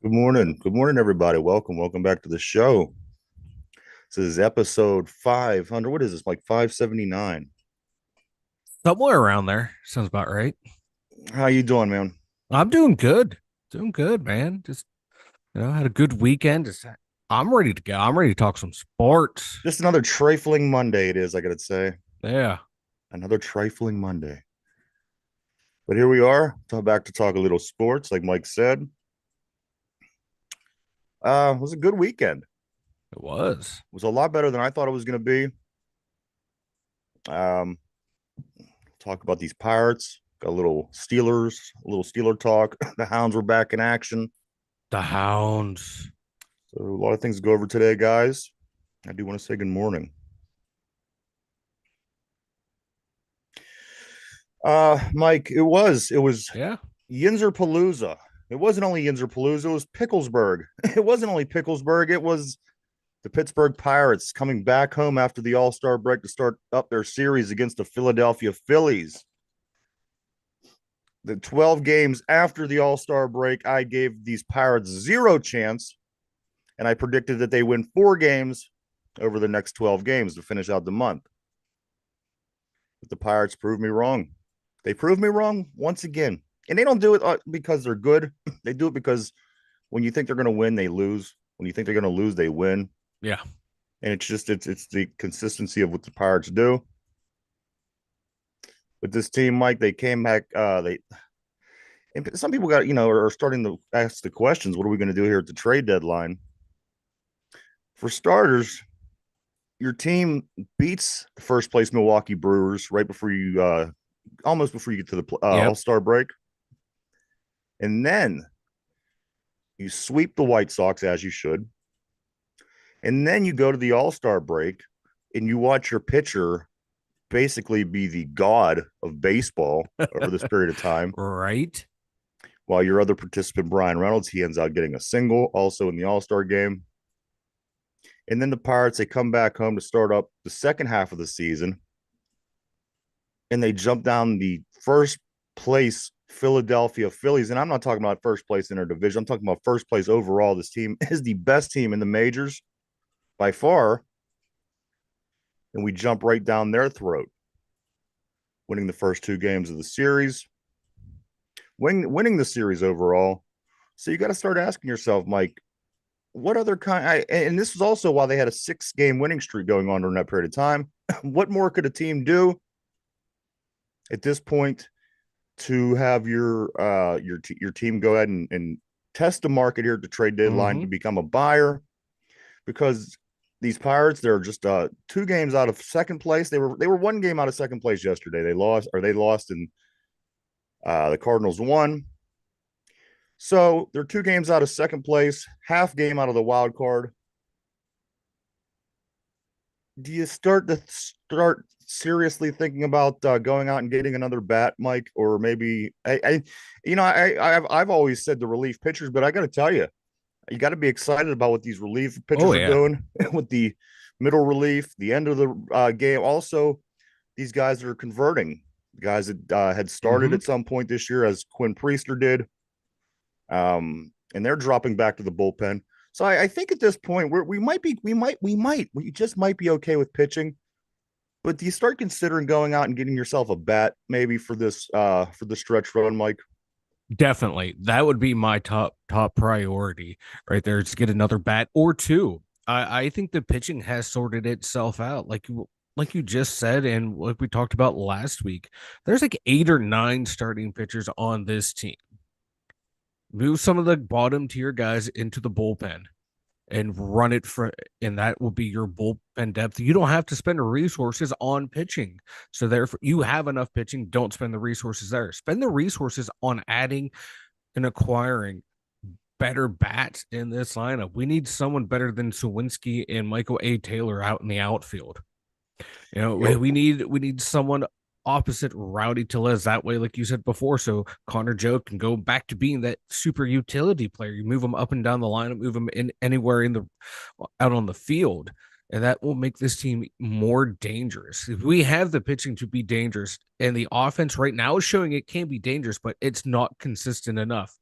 Good morning. Good morning, everybody. Welcome back to the show. This is episode 500. What is this? Like 579. Somewhere around there. Sounds about right. How you doing, man? I'm doing good. Doing good, man. Just, had a good weekend. I'm ready to go. I'm ready to talk some sports. Just another trifling Monday it is, I gotta say. Yeah. Another trifling Monday. But here we are. Back to talk a little sports, like Mike said. It was a good weekend. It It was. was a lot better than I thought it was gonna be. Um, talk about these Pirates. Got a little Steelers, a little Steeler talk. The Hounds were back in action. The Hounds. So a lot of things to go over today, guys. I do want to say good morning. Mike, it was Yeah. Yinzer Palooza. It wasn't only Yinzer Palooza, it was Picklesburg. It wasn't only Picklesburg, it was the Pittsburgh Pirates coming back home after the All-Star break to start up their series against the Philadelphia Phillies. The 12 games after the All-Star break, I gave these Pirates zero chance, and I predicted that they win 4 games over the next 12 games to finish out the month. But the Pirates proved me wrong. They proved me wrong once again. And they don't do it because they're good. They do it because when you think they're going to win, they lose. When you think they're going to lose, they win. Yeah. And it's the consistency of what the Pirates do. With this team, Mike, they came back. They and some people got are starting to ask the questions. What are we going to do here at the trade deadline? For starters, your team beats the first place Milwaukee Brewers right before you almost before you get to the Yep. All Star break, and then you sweep the White Sox as you should, and then you go to the All Star break and you watch your pitcher basically be the god of baseball over this period of time. Right. While your other participant, Brian Reynolds, he ends up getting a single also in the All Star game. And then the Pirates, they come back home to start up the second half of the season and they jump down the first place Philadelphia Phillies. And I'm not talking about first place in our division. I'm talking about first place overall. This team is the best team in the majors by far. And we jump right down their throat, winning the first 2 games of the series, winning the series overall. So you got to start asking yourself, Mike, what other and this was also while they had a 6 game winning streak going on during that period of time. What more could a team do at this point to have your team go ahead and test the market here at the trade deadline to Mm-hmm. become a buyer? Because these Pirates, they're just 2 games out of second place. They were 1 game out of second place yesterday. They lost and the Cardinals won. So they're 2 games out of second place, half game out of the wild card. Do you start seriously thinking about going out and getting another bat, Mike, or maybe I've always said the relief pitchers, but I got to tell you, you got to be excited about what these relief Oh pitchers are yeah. doing with the middle relief, the end of the game. Also, these guys that are converting, guys that had started Mm-hmm. at some point this year, as Quinn Priester did, and they're dropping back to the bullpen. So I think at this point we just might be okay with pitching. But do you start considering going out and getting yourself a bat maybe for the stretch run, Mike? Definitely. That would be my top priority right there. Is get another bat or two. I think the pitching has sorted itself out. Like you just said, and like we talked about last week, there's like 8 or 9 starting pitchers on this team. Move some of the bottom tier guys into the bullpen and run it for, and that will be your bullpen depth. You don't have to spend resources on pitching. So therefore you have enough pitching. Don't spend the resources there. Spend the resources on adding and acquiring better bats in this lineup. We need someone better than Sawinski and Michael A. Taylor out in the outfield. You We need someone opposite Rowdy Tellez that way, like you said before. So Connor Joe can go back to being that super utility player. You move him up and down the lineup, move him in anywhere in the out on the field, and that will make this team more dangerous. If we have the pitching to be dangerous, and the offense right now is showing it can be dangerous, but it's not consistent enough.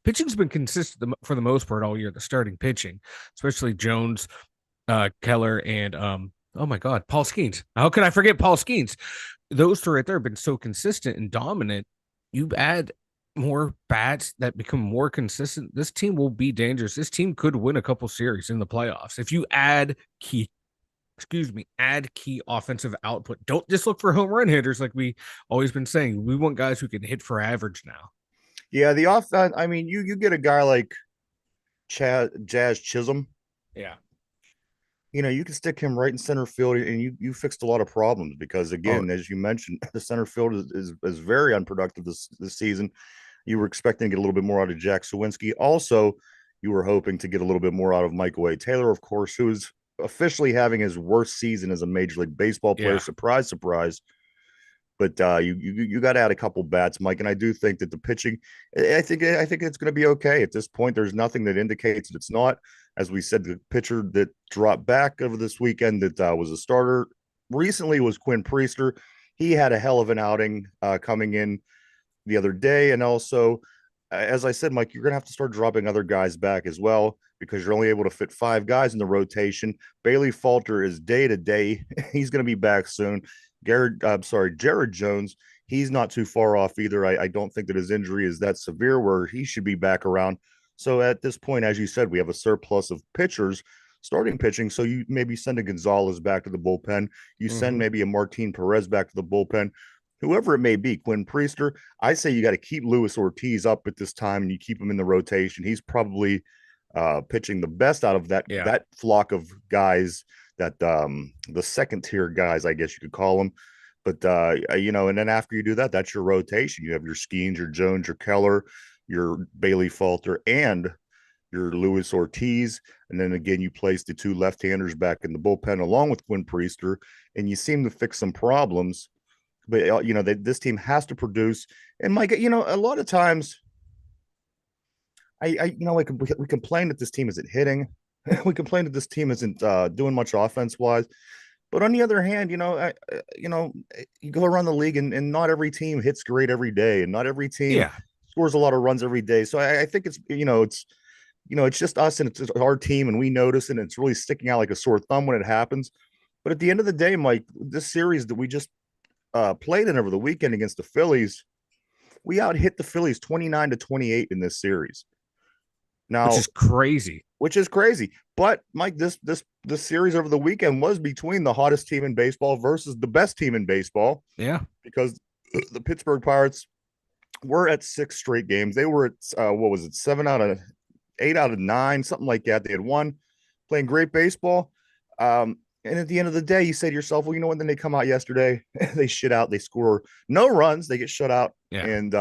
pitching's been consistent for the most part all year. The starting pitching, especially Jones, Keller, and oh my God, Paul Skeens. How can I forget Paul Skeens? Those three right there have been so consistent and dominant. You add more bats that become more consistent, this team will be dangerous. This team could win a couple series in the playoffs if you add key, add key offensive output. Don't just look for home run hitters like we always been saying. We want guys who can hit for average now. Yeah, the offense. I mean, you get a guy like Jazz Chisholm. Yeah. You can stick him right in center field, and you fixed a lot of problems because, Oh, again, as you mentioned, the center field is very unproductive this season. You were expecting to get a little bit more out of Jack Sawinski. Also, you were hoping to get a little bit more out of Michael A. Taylor, of course, who is officially having his worst season as a Major League Baseball player. yeah. Surprise, surprise. But you got to add a couple bats, Mike, and I do think that the pitching, I think it's going to be okay at this point. There's nothing that indicates that it's not. As we said, the pitcher that dropped back over this weekend that was a starter recently was Quinn Priester. He had a hell of an outing coming in the other day, and also, as I said, Mike, you're going to have to start dropping other guys back as well because you're only able to fit 5 guys in the rotation. Bailey Falter is day to day. He's going to be back soon. Jared Jones, he's not too far off either. I don't think that his injury is that severe where he should be back around. So at this point, as you said, we have a surplus of pitchers starting pitching. So you maybe send a Gonzalez back to the bullpen. You send Mm-hmm. maybe a Martin Perez back to the bullpen. Whoever it may be, Quinn Priester, I say you got to keep Luis Ortiz up at this time and you keep him in the rotation. He's probably pitching the best out of that Yeah. that flock of guys, that the second tier guys, I guess you could call them. But and then after you do that, that's your rotation. You have your Skeens, your Jones, your Keller, your Bailey Falter, and your Luis Ortiz. And then again, you place the 2 left-handers back in the bullpen along with Quinn Priester, and you seem to fix some problems. But this team has to produce. And Mike, a lot of times we complain that this team isn't hitting. We complain that this team isn't doing much offense wise. But on the other hand, you go around the league and not every team hits great every day, and not every team Yeah. scores a lot of runs every day. So I think it's just us and it's our team, and we notice it, and it's really sticking out like a sore thumb when it happens. But at the end of the day, Mike, this series that we just played in over the weekend against the Phillies, we out hit the Phillies 29-28 in this series. Which Now, is crazy. which is crazy. But Mike, this series over the weekend was between the hottest team in baseball versus the best team in baseball Yeah. because the Pittsburgh Pirates were at 6 straight games. They were at what was it, 7 out of 8 out of 9, something like that. They had won, playing great baseball. And at the end of the day, you say to yourself, well, you know what? Then they come out yesterday, they shit out, they score no runs, they get shut out, Yeah. and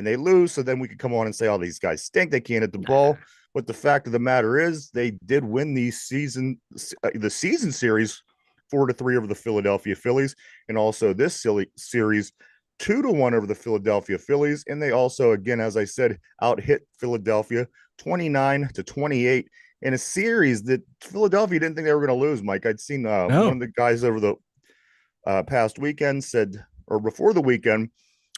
they lose. So then we could come on and say, oh, these guys stink, they can't hit the ball. But the fact of the matter is, they did win the season series 4-3 over the Philadelphia Phillies, and also this silly series 2-1 over the Philadelphia Phillies. And they also, again, as I said, out hit Philadelphia 29-28 in a series that Philadelphia didn't think they were going to lose. Mike, I'd seen one No. of the guys over the past weekend said, or before the weekend,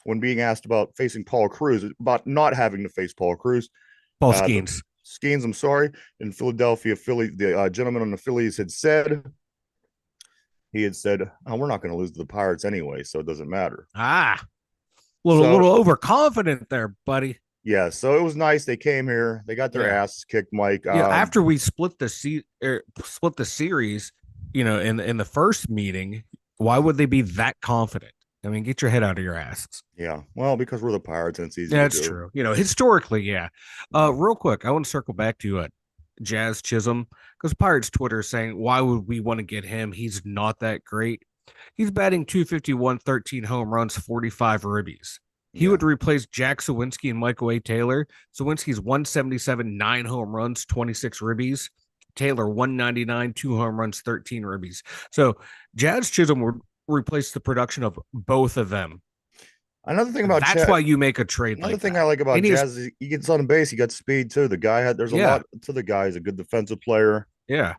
when being asked about facing Paul Cruz, about not having to face Paul Cruz, Paul the Skeens. Skeens, I'm sorry, in Philadelphia, the gentleman on the Phillies had said, oh, we're not going to lose to the Pirates anyway, so it doesn't matter. Ah, So, little overconfident there, buddy. yeah, so it was nice. They came here, they got their Yeah. asses kicked, Mike. Yeah. After we split the series, in the first meeting, why would they be that confident? I mean, get your head out of your asses. Yeah, well, because we're the Pirates and it's easy Yeah, to it's do. true. Historically, yeah. Real quick, I want to circle back to Jazz Chisholm because Pirates Twitter is saying, why would we want to get him? He's not that great. He's batting 251, 13 home runs, 45 ribbies. He Yeah. would replace Jack Sawinski and Michael A. Taylor. Sawinski's 177, 9 home runs, 26 ribbies. Taylor 199, 2 home runs, 13 ribbies. So Jazz Chisholm would replace the production of both of them. Another thing about That's why you make a trade Another like thing that. I like about And he has, Jazz is he gets on base. He got speed too. There's a yeah, lot to the guy. He's a good defensive player. yeah.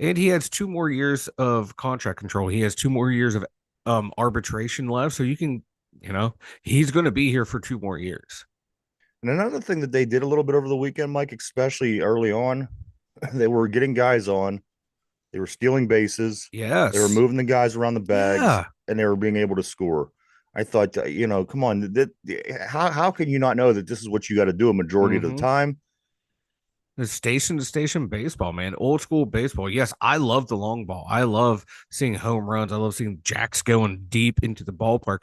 And he has 2 more years of contract control. He has 2 more years of arbitration left. So you can, he's going to be here for 2 more years. And another thing that they did a little bit over the weekend, Mike, especially early on, they were getting guys on, they were stealing bases, they were Yes. moving the guys around the bags, Yeah. and they were being able to score. I thought, come on, how can you not know that this is what you got to do a majority of the Mm-hmm. time? The station to station baseball, man. Old school baseball. Yes, I love the long ball. I love seeing home runs. I love seeing jacks going deep into the ballpark.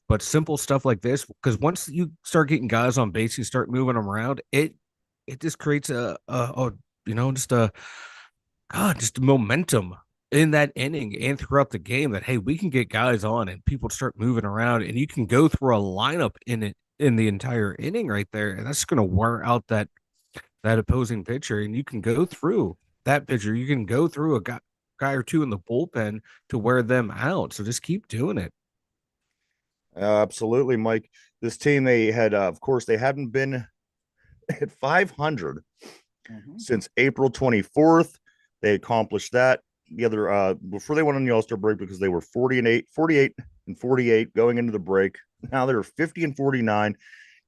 But simple stuff like this, because once you start getting guys on base, you start moving them around, it just creates just a just momentum in that inning and throughout the game that hey, we can get guys on and people start moving around and you can go through a lineup in the entire inning right there. And that's gonna wear out that opposing pitcher, and you can go through that pitcher. You can go through a guy or two in the bullpen to wear them out. So just keep doing it. Absolutely, Mike. This team, they had, of course, they hadn't been at 500 since April 24th. They accomplished that the other before they went on the All-Star break because they were 48 and 48 going into the break. Now they're 50 and 49,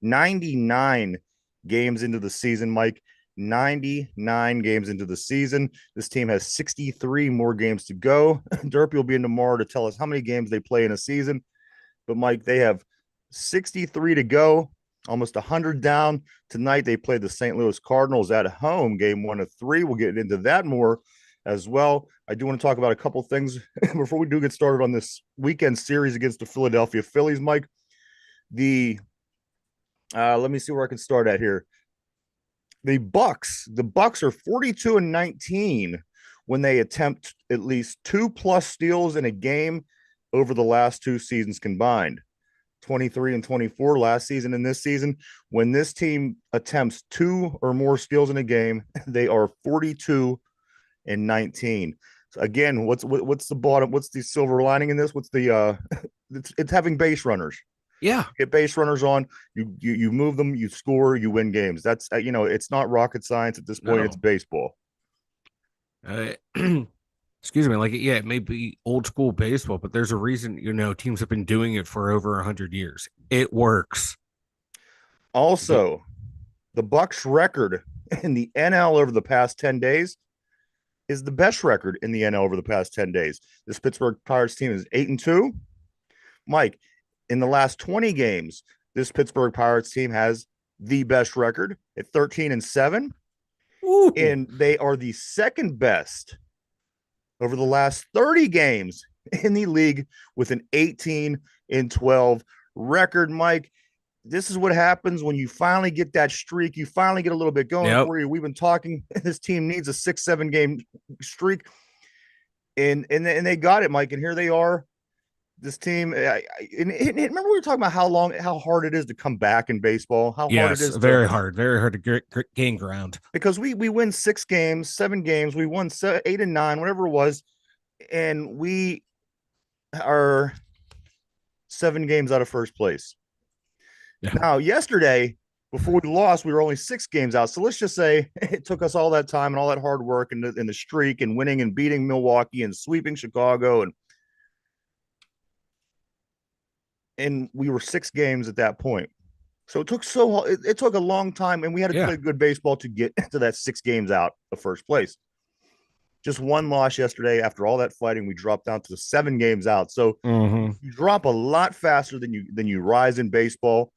99 games into the season, Mike. 99 games into the season. This team has 63 more games to go. Derpy will be in tomorrow to tell us how many games they play in a season. But Mike, they have 63 to go, almost 100 down. Tonight they play the St. Louis Cardinals at home, game 1 of 3. We'll get into that more as well. I do want to talk about a couple things before we do get started on this weekend series against the Philadelphia Phillies, Mike. The let me see where I can start at here. The Bucks are 42 and 19 when they attempt at least 2+ steals in a game over the last 2 seasons combined. 23 and 24 last season and this season. When this team attempts 2 or more steals in a game, they are 42 and 19. So again, what's the bottom? What's the silver lining in this? What's the it's having base runners. Yeah. Get base runners on, you move them, you score, you win games. That's it's not rocket science at this point. It's No. baseball. Uh, excuse me. Like, yeah, it may be old school baseball, but there's a reason, teams have been doing it for over 100 years. It works. The, Also, the Bucks record in the NL over the past 10 days is the best record in the NL over the past 10 days. This Pittsburgh Pirates team is 8-2. Mike, in the last 20 games, this Pittsburgh Pirates team has the best record at 13-7, ooh, and they are the second best over the last 30 games in the league with an 18-12 record. Mike, this is what happens when you finally get that streak. You finally get a little bit going yep, for you. We've been talking. This team needs a 6-7 game streak, and they got it, Mike. And here they are. This team. Remember we were talking about how hard it is to come back in baseball. How hard it yes, is to very hard to gain ground. because we win 6 games, 7 games. We won 8 and 9, whatever it was, and we are 7 games out of first place. Yeah, Now, yesterday, before we lost, we were only 6 games out. So let's just say it took us all that time and all that hard work and the streak and winning and beating Milwaukee and sweeping Chicago. And we were 6 games at that point. So it took a long time, and we had to yeah. play good baseball to get to that 6 games out of first place. Just one loss yesterday. After all that fighting, we dropped down to 7 games out. So Mm-hmm. you drop a lot faster than you rise in baseball.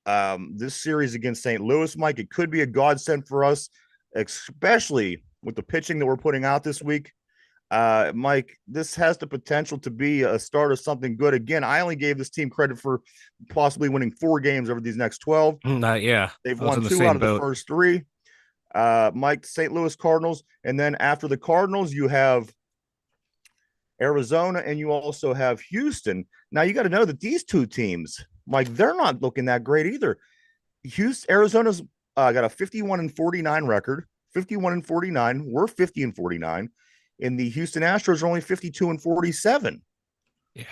This series against St. Louis, Mike, it could be a godsend for us, especially with the pitching that we're putting out this week. Mike, this has the potential to be a start of something good. Again, I only gave this team credit for possibly winning 4 games over these next 12. Yeah, They've I was won in the two out same of the boat. first three. Mike, St. Louis Cardinals. And then after the Cardinals, you have Arizona and you also have Houston. Now, you got to know that these two teams, Mike, they're not looking that great either. Arizona's got a 51-49 record, 51-49. We're 50-49. And the Houston Astros are only 52-47. Yeah,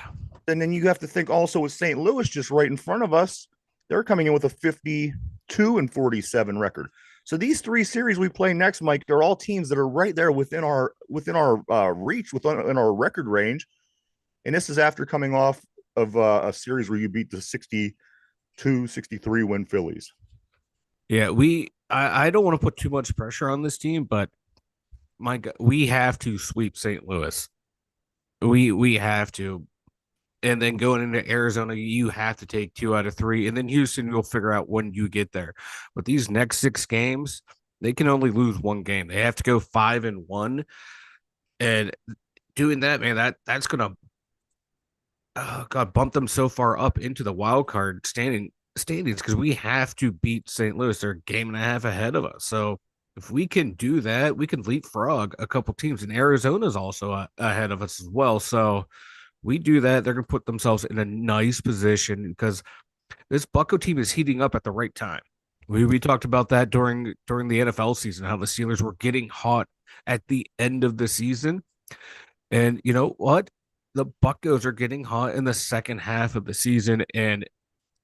And then you have to think also with St. Louis just right in front of us, they're coming in with a 52-47 record. So these 3 series we play next, Mike, they're all teams that are right there within our reach, within our record range. And this is after coming off of a series where you beat the 62-63 win Phillies. Yeah, I don't want to put too much pressure on this team, but my God, we have to sweep St. Louis. We have to. And then going into Arizona, you have to take 2 out of 3. And then Houston, you'll figure out when you get there. But these next 6 games, they can only lose one game. They have to go 5-1. And doing that, man, that's gonna God bump them so far up into the wild card standings because we have to beat St. Louis. They're a game and a half ahead of us. So if we can do that, we can leapfrog a couple teams. And Arizona's also ahead of us as well. So we do that, they're going to put themselves in a nice position because this Bucco team is heating up at the right time. We talked about that during the NFL season, how the Steelers were getting hot at the end of the season. And you know what? The Buccos are getting hot in the second half of the season. And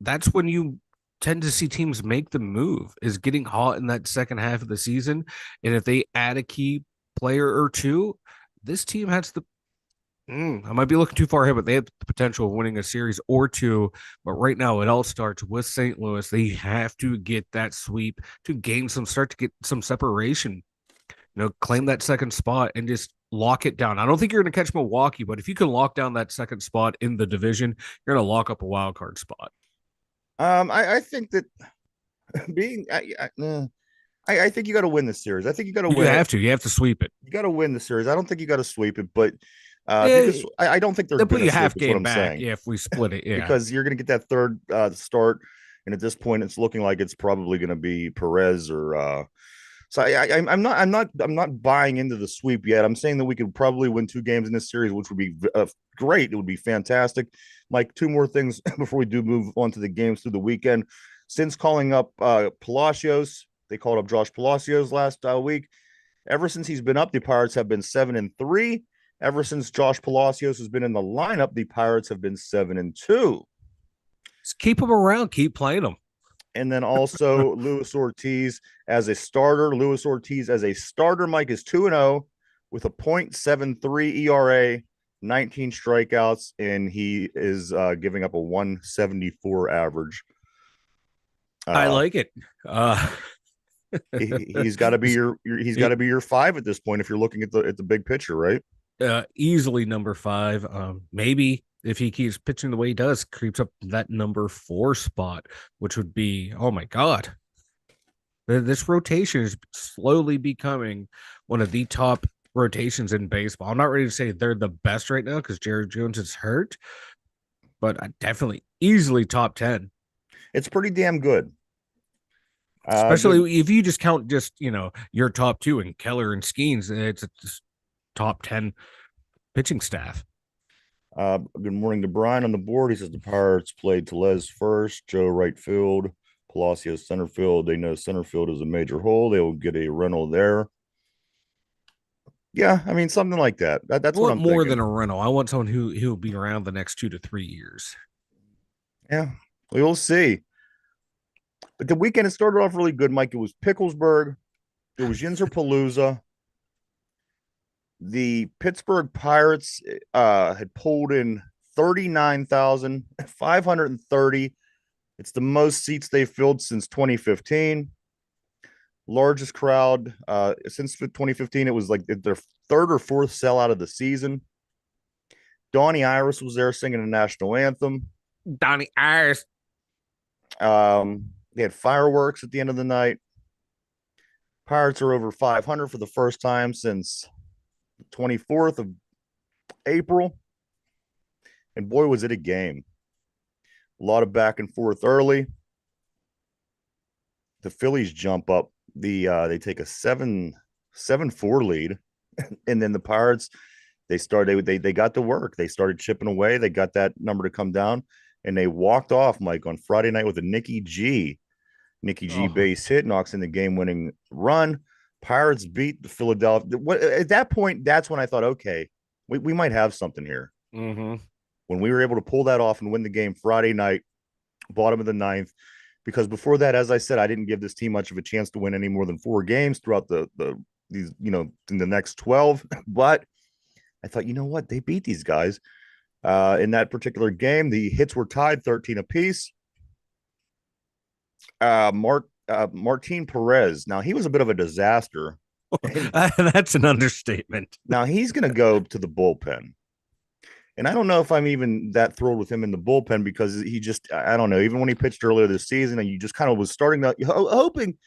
that's when you tend to see teams make the move, is getting hot in that second half of the season. And if they add a key player or two, this team has the I might be looking too far ahead, but they have the potential of winning a series or two. But right now, it all starts with St. Louis. They have to get that sweep to gain some, start to get some separation. Claim that second spot and just lock it down. I don't think you're going to catch Milwaukee, but if you can lock down that second spot in the division, you're going to lock up a wild card spot. I think that being I think you got to win the series. I think you got to You win it. have to. You have to sweep it. You got to win the series. I don't think you got to sweep it, but if you Yeah, just, I don't think they're they'll put going to you sweep. half Is what game I'm back. saying, Yeah, if we split it. Yeah. because you're going to get that third start, and at this point, it's looking like it's probably going to be Perez or. So I'm not buying into the sweep yet. I'm saying that we could probably win 2 games in this series, which would be great. It would be fantastic. Mike, 2 more things before we do move on to the games through the weekend. Since calling up Palacios, they called up Josh Palacios last week. Ever since he's been up, the Pirates have been 7-3. Ever since Josh Palacios has been in the lineup, the Pirates have been 7-2. Just keep them around. Keep playing them. And then also Luis Ortiz as a starter. Luis Ortiz as a starter, Mike, is 2-0 with a .73 ERA, 19 strikeouts, and he is giving up a 174 average. I Uh, like it. Uh, he's got to be he's got to be your 5 at this point if you're looking at the big picture, right? Easily number 5. Maybe if he keeps pitching the way he does, creeps up that number 4 spot, which would be, oh my God. This rotation is slowly becoming one of the top rotations in baseball. I'm not ready to say they're the best right now because Jared Jones is hurt, but I definitely easily top 10. It's pretty damn good. The Especially if you just count your top 2 and Keller and Skeens, it's a top 10 pitching staff. Good morning to Brian on the board. He says the Pirates played Tellez first, Joe right field, Palacios center field. They know center field is a major hole. They will get a rental there. Yeah, I mean something like that. I That's what want I'm more than thinking. a rental. I want someone who'll be around the next 2 to 3 years. Yeah, we will see. But the weekend it started off really good, Mike. It was Picklesburg. It was Yinzer Palooza. The Pittsburgh Pirates had pulled in 39,530. It's the most seats they filled since 2015. Largest crowd since 2015. It was like their third or fourth sellout of the season. Donnie Iris was there singing the national anthem. Donnie Ayers. They had fireworks at the end of the night. Pirates are over 500 for the first time since the 24th of April. And boy, was it a game. A lot of back and forth early. The Phillies jump up. They take a 7-4 lead. And then the Pirates, they got to work. They started chipping away. They got that number to come down. And they walked off, Mike, on Friday night with a Nicky G Oh, base hit, knocks in the game-winning run. Pirates beat the Philadelphia. At that point, that's when I thought, okay, we might have something here. mm-hmm. When we were able to pull that off and win the game Friday night, bottom of the ninth, because before that, as I said, I didn't give this team much of a chance to win any more than 4 games throughout these in the next 12. But I thought, you know what, they beat these guys. In that particular game, the hits were tied 13 apiece. Mark Martin Perez. Now he was a bit of a disaster, and That's an understatement. now he's going to go to the bullpen. And I don't know if I'm even that thrilled with him in the bullpen because he just, I don't know, even when he pitched earlier this season, and you just kind of was starting to hoping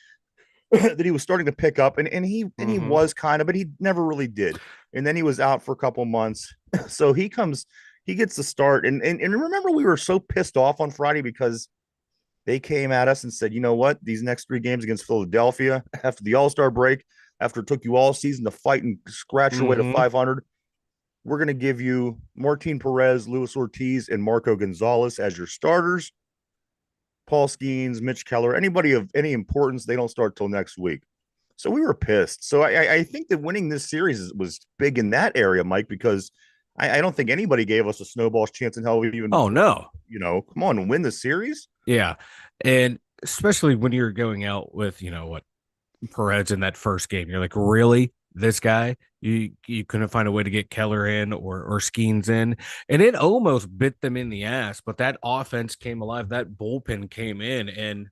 that he was starting to pick up, and he Hmm. was kind of, but he never really did. And then he was out for a couple months. So he gets the start. And remember, we were so pissed off on Friday because they came at us and said, you know what, these next 3 games against Philadelphia after the All-Star break, after it took you all season to fight and scratch your way to Hmm. 500, we're going to give you Martin Perez, Luis Ortiz, and Marco Gonzalez as your starters. Paul Skeens, Mitch Keller, anybody of any importance, they don't start till next week. So we were pissed. So I think that winning this series was big in that area, Mike, because I don't think anybody gave us a snowball's chance in hell even, Oh no. come on, win the series. Yeah. And especially when you're going out with, what, Perez in that first game. You're like, really? This guy? You couldn't find a way to get Keller in or Skeens in. And it almost bit them in the ass, but that offense came alive. That bullpen came in and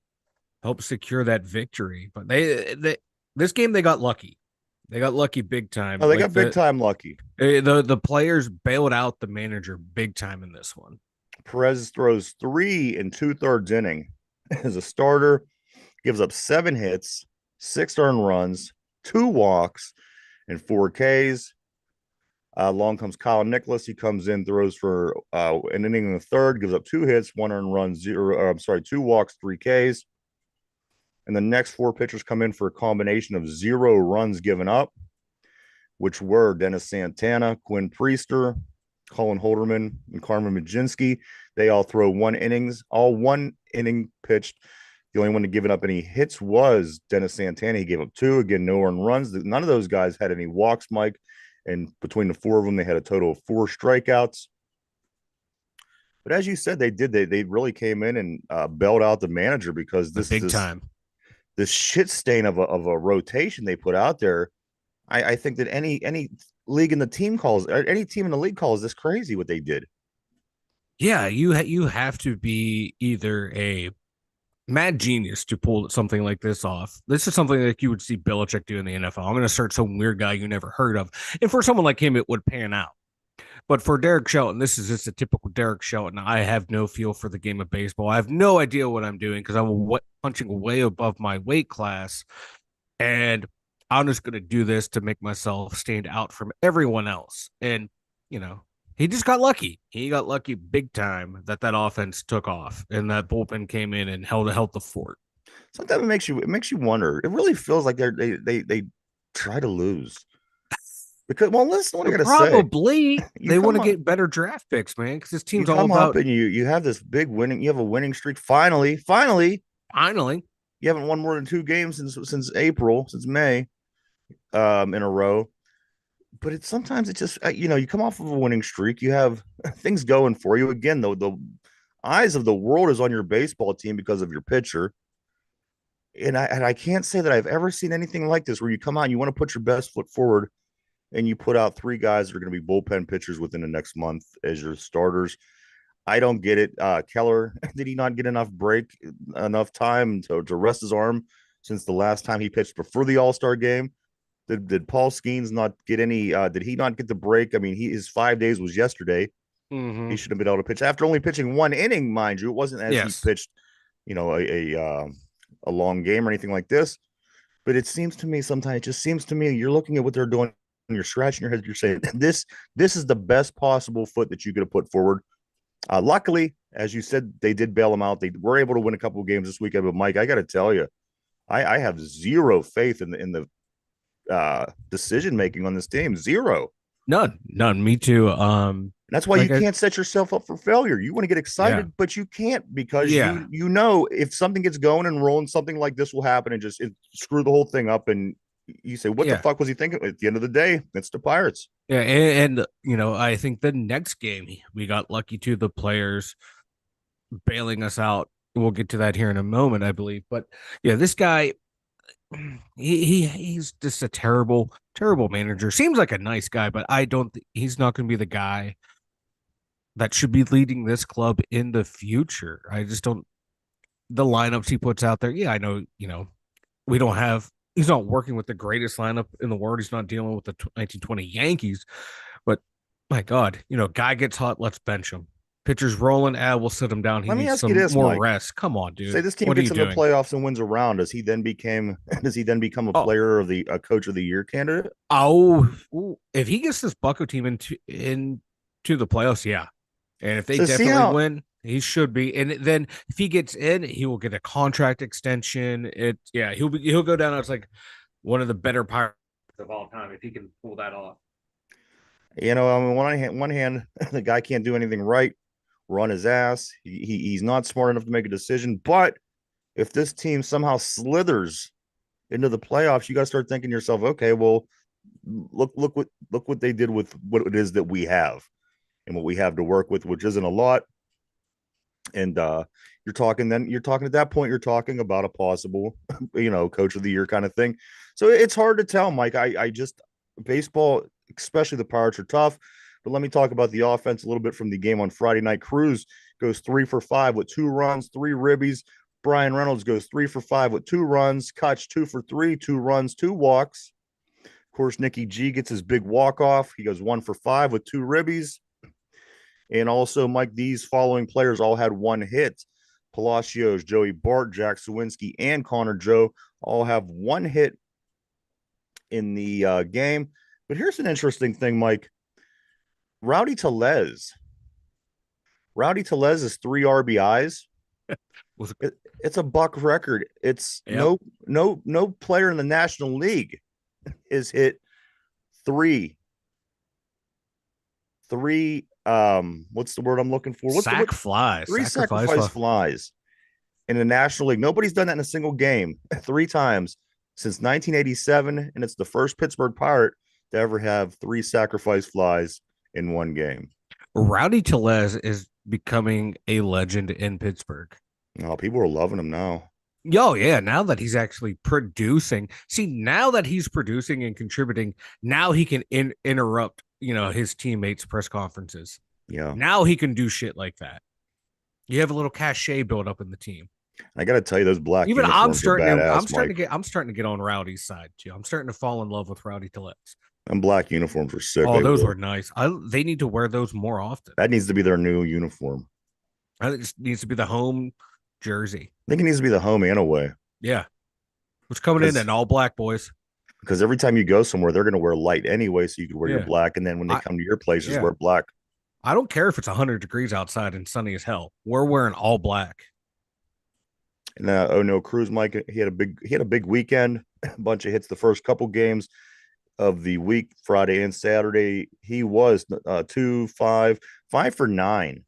helped secure that victory. But they this game they got lucky. They got lucky big time. Oh, they Like got big time lucky. the players bailed out the manager big time in this one. Perez throws 3 2/3 inning as a starter, gives up 7 hits, 6 earned runs, 2 walks, and 4 Ks. Long comes Kyle Nicholas. He comes in, throws for an inning in the third, gives up 2 hits, 1 earned run, zero. I'm sorry, 2 walks, 3 Ks. And the next 4 pitchers come in for a combination of 0 runs given up, which were Dennis Santana, Quinn Priester, Colin Holderman, and Carmen Majinski. They all throw 1 innings, all 1 inning pitched. The only one to give up any hits was Dennis Santana. He gave up 2. Again, no earned runs. None of those guys had any walks, Mike. And between the 4 of them, they had a total of 4 strikeouts. But as you said, they really came in and bailed out the manager because The this big this time. this shit stain of a rotation they put out there. I think that any league in the team calls, or any team in the league calls this crazy what they did. Yeah, you have to be either a mad genius to pull something like this off. This is something like you would see Belichick do in the NFL. I'm going to start some weird guy you never heard of. And for someone like him, it would pan out. But for Derek Shelton, this is just a typical Derek Shelton. I have no feel for the game of baseball. I have no idea what I'm doing because I'm punching way above my weight class. And I'm just going to do this to make myself stand out from everyone else. And, you know, he just got lucky. He got lucky big time that offense took off and that bullpen came in and held the fort. Sometimes it makes you wonder. It really feels like they try to lose because, well, listen, what I gotta say. Probably You they want come to up, get better draft picks, man, because this you team's all come up, about and you have this big winning. You have a winning streak. Finally, finally. you haven't won more than 2 games since April, since May, in a row. But it's sometimes it's just you come off of a winning streak. You have things going for you. Again, though, the eyes of the world is on your baseball team because of your pitcher. And I can't say that I've ever seen anything like this where you come out and you want to put your best foot forward and you put out 3 guys that are going to be bullpen pitchers within the next month as your starters. I don't get it. Keller, did he not get enough time to rest his arm since the last time he pitched before the All-Star game? Did Paul Skeens not get any? Did he not get the break? I mean, his 5 days was yesterday. He Mm-hmm. should have been able to pitch after only pitching 1 inning, mind you. It wasn't as he Yes. pitched, a long game or anything like this. But it seems to me sometimes it just seems to me you're looking at what they're doing and you're scratching your head. You're saying this is the best possible foot that you could have put forward. Luckily, as you said, they did bail them out. They were able to win a couple of games this weekend. But Mike, I got to tell you, I have zero faith in the decision making on this team. Zero. None. Me too. And that's why you Like I, can't set yourself up for failure. You want to get yeah, excited, but you can't because yeah, you know if something gets going and rolling, something like this will happen and screw the whole thing up. And you say, what the yeah, fuck was he thinking? At the end of the day, it's the Pirates. yeah. And I think the next game we got lucky too. The players bailing us out. We'll get to that here in a moment, I believe. But yeah, this guy, he's just a terrible manager. Seems like a nice guy, but I don't. He's not going to be the guy that should be leading this club in the future. I just don't. the lineups he puts out there. Yeah, I know, we don't have he's not working with the greatest lineup in the world. He's not dealing with the 1920 Yankees, but my God, guy gets hot, let's bench him. Pitcher's rolling, we'll sit him down. He Let me needs ask you some this, more Mike. rest. Come on, Say dude. this team What are gets you into the doing? playoffs and wins a round. Does he then become a Oh, player of the a coach of the year candidate? if he gets this Bucko team into the playoffs, yeah. And if they So see definitely how win, he should be. And then if he gets in, he will get a contract extension. He'll go down as like one of the better pirates of all time if he can pull that off. I mean, one hand, the guy can't do anything right, run his ass. He's not smart enough to make a decision. But if this team somehow slithers into the playoffs, you got to start thinking to yourself, okay, well, look what they did with what it is that we have and what we have to work with, which isn't a lot. And you're talking at that point, you're talking about a possible, coach of the year kind of thing. So it's hard to tell, Mike. I just baseball, especially the Pirates, are tough. But let me talk about the offense a little bit from the game on Friday night. Cruz goes 3 for 5 with 2 runs, 3 ribbies. Brian Reynolds goes 3 for 5 with 2 runs. Koch 2 for 3, 2 runs, 2 walks. Of course, Nicky G gets his big walk off. He goes 1 for 5 with 2 ribbies. And also, Mike, these following players all had 1 hit. Palacios, Joey Bart, Jack Sawinski, and Connor Joe all have 1 hit in the game. But here's an interesting thing, Mike. Rowdy Tellez. Rowdy Tellez is 3 RBIs. Was It's a Buck record. It's Yep. no player in the National League is hit three three what's the word I'm looking for? What's the word? Sack fly, Three sacrifice sacrifice fly. flies in the National League. Nobody's done that in a single game 3 times since 1987, and it's the first Pittsburgh Pirate to ever have 3 sacrifice flies in one game. Rowdy Tellez is becoming a legend in Pittsburgh. Oh, people are loving him now. Oh yeah, now that he's actually producing. See, now that he's producing and contributing, now he can interrupt, his teammates' press conferences. Yeah, Now he can do shit like that. You have a little cachet built up in the team. I got to tell you, those black Even I'm uniforms are starting to badass, Mike. I'm starting to get on Rowdy's side too. I'm starting to fall in love with Rowdy Tellez. And black uniforms are sick. Oh, They those will. were nice. They need to wear those more often. That needs to be their new uniform. I think it needs to be the home jersey. I think it needs to be the home and away. Yeah. What's coming in because and all black boys. because every time you go somewhere, they're going to wear light anyway, so you can wear your Yeah. black, and then when they I come to your place, just yeah. wear black. I don't care if it's 100 degrees outside and sunny as hell. We're wearing all black. And oh no, Cruz, Mike, he had a big weekend, a bunch of hits the first couple games of the week, Friday and Saturday. He was 5 for 9,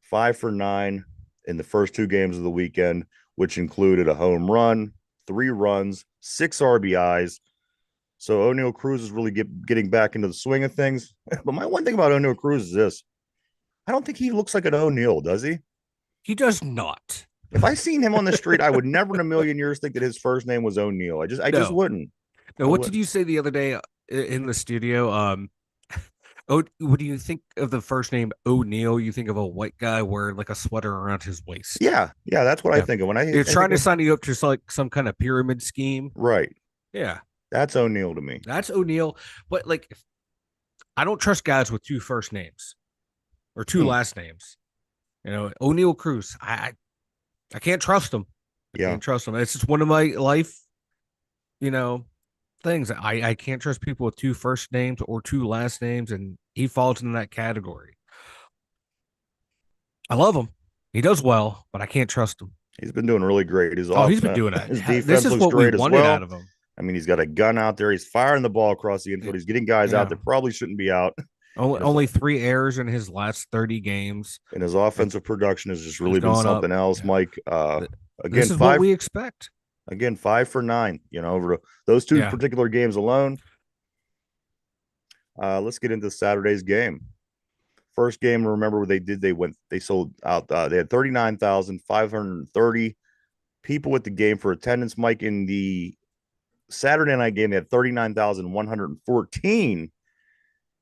5 for 9 in the first 2 games of the weekend, which included a home run, 3 runs, 6 RBIs. So O'Neal Cruz is really getting back into the swing of things. But my one thing about O'Neal Cruz is this: I don't think he looks like an O'Neal, does he? He does not. If I seen him on the street, I would never in a million years think that his first name was O'Neal. I just No. wouldn't. Now, I what did wouldn't. you say the other day in the studio? Oh, what do you think of the first name O'Neal? You think of a white guy wearing like a sweater around his waist. Yeah, that's what I Yeah. think of when I It's trying think to of sign you up to like some kind of pyramid scheme. right. Yeah. That's O'Neal to me. That's O'Neal. But like, I don't trust guys with two first names or two Hmm. last names. O'Neal Cruz. I can't trust him. I Yeah, can't trust him. It's just one of my life, you know, things. I can't trust people with two first names or two last names, and he falls into that category. I love him. He does well, but I can't trust him. he's been doing really great. His Oh, off he's been doing his that. This defense is looks what we great as wanted out well. of him. I mean, he's got a gun out there. He's firing the ball across the infield. He's getting guys out Yeah. that probably shouldn't be out. Only And his, only three errors in his last 30 games. and his offensive production has just He's really been gone up. something else, Yeah. Mike. This Again, is what five we expect. again, 5 for 9. Over those two Yeah. particular games alone. Let's get into Saturday's game. First game, remember what they did? They sold out. They had 39,530 people at the game for attendance. Mike, in the Saturday night game, they had 39,114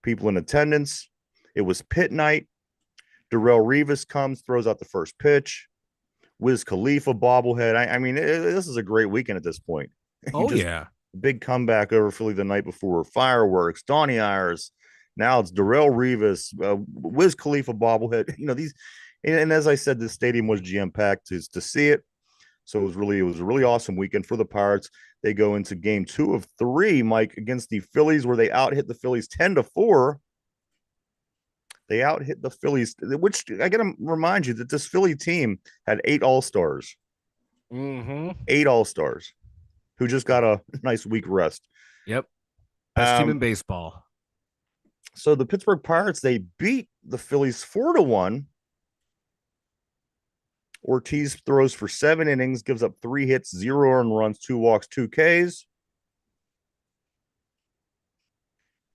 people in attendance. It was pit night. Darrell Rivas comes, throws out the first pitch. Wiz Khalifa bobblehead. I mean, this is a great weekend at this point. You Oh just yeah. big comeback over Philly the night before. Fireworks, Donnie Ayers. Now it's Darrell Rivas, Wiz Khalifa bobblehead. These, and as I said, this stadium was jam packed to see it. So it was a really awesome weekend for the Pirates. They go into game 2 of 3, Mike, against the Phillies, where they out hit the Phillies 10-4. They out hit the Phillies, which I got to remind you that this Philly team had 8 All-Stars, Mm-hmm. 8 All-Stars who just got a nice week rest. Yep. Best team Um, in baseball. so the Pittsburgh Pirates, they beat the Phillies 4-1. Ortiz throws for 7 innings, gives up 3 hits, 0 earned runs, 2 walks, 2 Ks.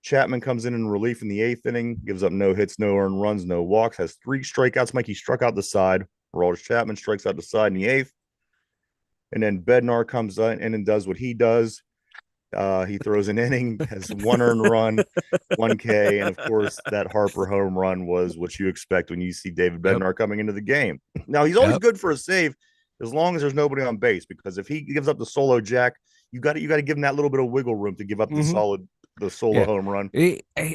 Chapman comes in relief in the 8th inning, gives up no hits, no earned runs, no walks, has 3 strikeouts. Mikey struck out the side. Aroldis Chapman strikes out the side in the 8th. And then Bednar comes in and does what he does. He throws an inning, has 1 earned run, 1 K, and of course that Harper home run was what you expect when you see David Yep. Bednar coming into the game. Now he's always Yep. good for a save as long as there's nobody on base, because if he gives up the solo jack, you got to give him that little bit of wiggle room to give up Mm-hmm. the solo Yeah. home run.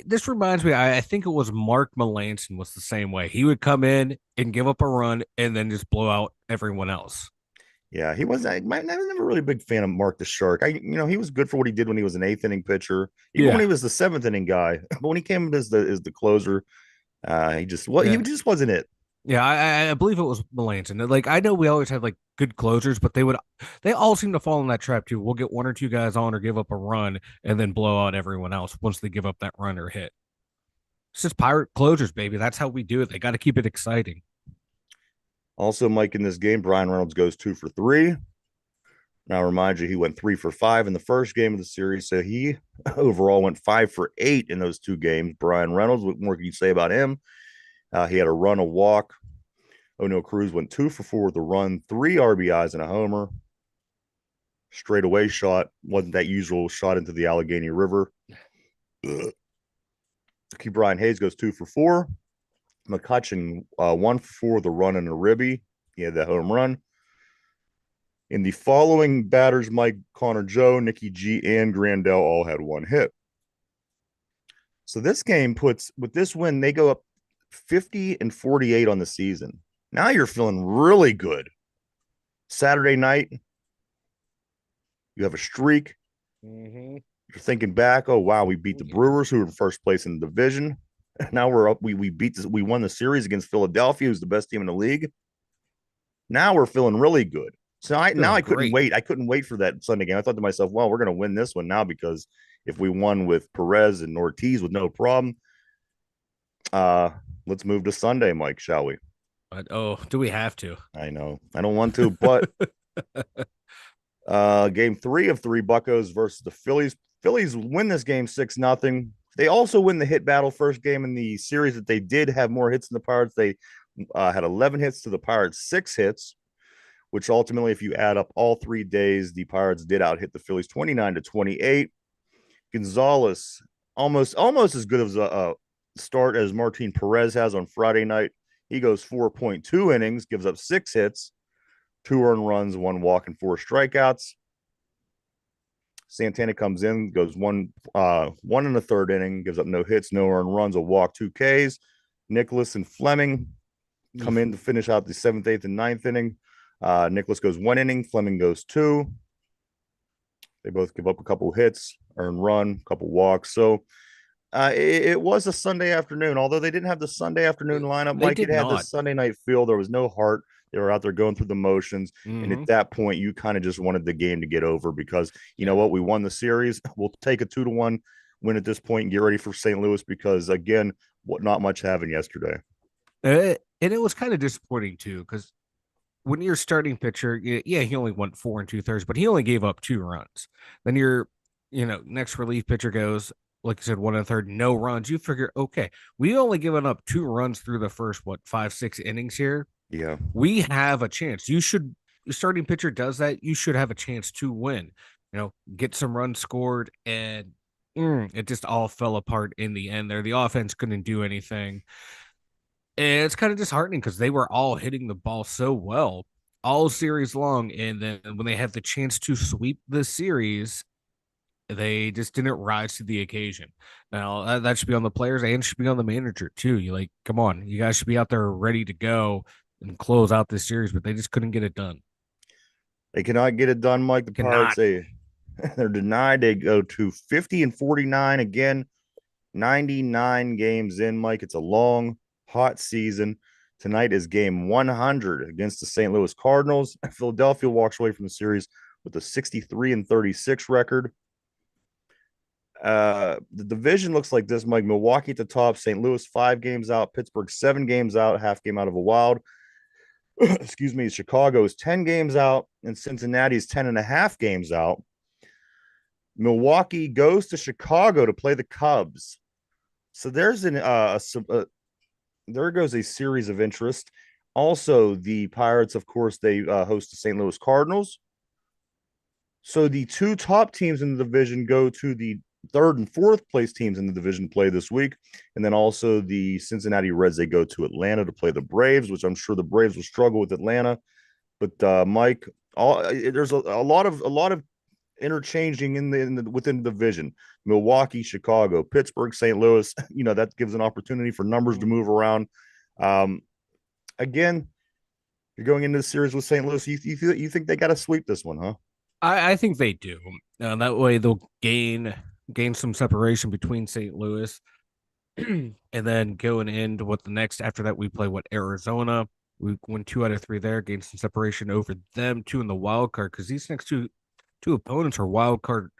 This reminds me, I think it was Mark Melanson was the same way. He would come in and give up a run and then just blow out everyone else. Yeah, he was. I was never really a big fan of Mark the Shark. He was good for what he did when he was an 8th inning pitcher, even when Yeah. he was the 7th inning guy. But when he came in as the closer, he Yeah. just wasn't it. Yeah, I believe it was Melanson. Like I know we always have like good closers, but they all seem to fall in that trap too. We'll get one or two guys on or give up a run and then blow out everyone else once they give up that run or hit. It's just pirate closers, baby. That's how we do it. They got to keep it exciting. Also, Mike, in this game, Brian Reynolds goes 2 for 3. Now, I remind you, he went 3 for 5 in the first game of the series. So he overall went 5 for 8 in those 2 games. Brian Reynolds, what more can you say about him? He had a run, a walk. O'Neill Cruz went 2 for 4 with a run, 3 RBIs and a homer. Straightaway shot, wasn't that usual shot into the Allegheny River. Key Brian Hayes goes 2 for 4. McCutcheon 1 for 4 with a run and a ribby. He had that home run. In the following batters, Mike, Connor Joe, Nicky G, and Grandel all had 1 hit. So this game with this win, they go up 50-48 on the season. Now you're feeling really good. Saturday night, you have a streak. Mm-hmm. You're thinking back, oh wow, we beat the Brewers, who were in first place in the division. Now we're up. We won the series against Philadelphia, who's the best team in the league. Now we're feeling really good. So now Feeling I couldn't great. wait. I couldn't wait for that Sunday game. I thought to myself, well, we're going to win this one now, because if we won with Perez and Ortiz with no problem, uh, let's move to Sunday, Mike, shall we? But oh, do we have to? I know I don't want to, but game 3 of 3, Buccos versus the Phillies. Phillies win this game 6-0. They also win the hit battle, first game in the series that they did have more hits than the Pirates. They had 11 hits to the Pirates, 6 hits, which ultimately, if you add up all 3 days, the Pirates did out hit the Phillies 29-28. Gonzalez, almost as good as a start as Martin Perez has on Friday night. He goes 4.2 innings, gives up 6 hits, 2 earned runs, 1 walk, and 4 strikeouts. Santana comes in, goes one in the 3rd inning, gives up no hits, no earned runs, a walk, 2 Ks. Nicholas and Fleming come in to finish out the 7th, 8th, and 9th inning. Nicholas goes 1 inning, Fleming goes 2. They both give up a couple hits, earned run, a couple walks. So it was a Sunday afternoon. Although they didn't have the Sunday afternoon lineup, They Mike, it did had the not. Sunday night feel. There was no heart. They were out there going through the motions. And Mm-hmm. at that point, you kind of just wanted the game to get over, because you know Yeah. what? We won the series. We'll take a 2-1 win at this point and get ready for St. Louis, because, again, not much happened yesterday. And it was kind of disappointing too, because when you're starting pitcher, yeah, he only went 4 2/3, but he only gave up 2 runs. Then next relief pitcher goes, like you said, 1 1/3, no runs. You figure, okay, we only given up 2 runs through the first, 5, 6 innings here. Yeah. We have a chance. Your starting pitcher does that. You should have a chance to win, get some runs scored. And it just all fell apart in the end there. The offense couldn't do anything. And it's kind of disheartening because they were all hitting the ball so well. all series long. And then when they had the chance to sweep the series, they just didn't rise to the occasion. Now that should be on the players and should be on the manager too. You like, come on, you guys should be out there ready to go and close out this series, but they just couldn't get it done. They cannot get it done, Mike. The Pirates, Cannot. they're denied. They go to 50 and 49 again, 99 games in, Mike. It's a long, hot season. Tonight is game 100 against the St. Louis Cardinals. Philadelphia walks away from the series with a 63 and 36 record. The division looks like this, Mike. Milwaukee at the top, St. Louis 5 games out, Pittsburgh 7 games out, half game out of a wild. Excuse me. Chicago is 10 games out, and Cincinnati is 10 and a half games out. Milwaukee goes to Chicago to play the Cubs. So there's there goes a series of interest. Also, the Pirates, of course, they host the St. Louis Cardinals. So the two top teams in the division go to the third and fourth place teams in the division play this week. And then also the Cincinnati Reds, they go to Atlanta to play the Braves, which I'm sure the Braves will struggle with Atlanta. But Mike, there's a lot of interchanging within the division. Milwaukee, Chicago, Pittsburgh, St. Louis. That gives an opportunity for numbers to move around. Um, Again, you're going into the series with St. Louis. You think they got to sweep this one, huh? I think they do. That way they'll gain some separation between St. Louis and then going into what the next after that we play what Arizona. We win 2 out of 3 there, gain some separation over them, two in the wild card because these next two opponents are wild card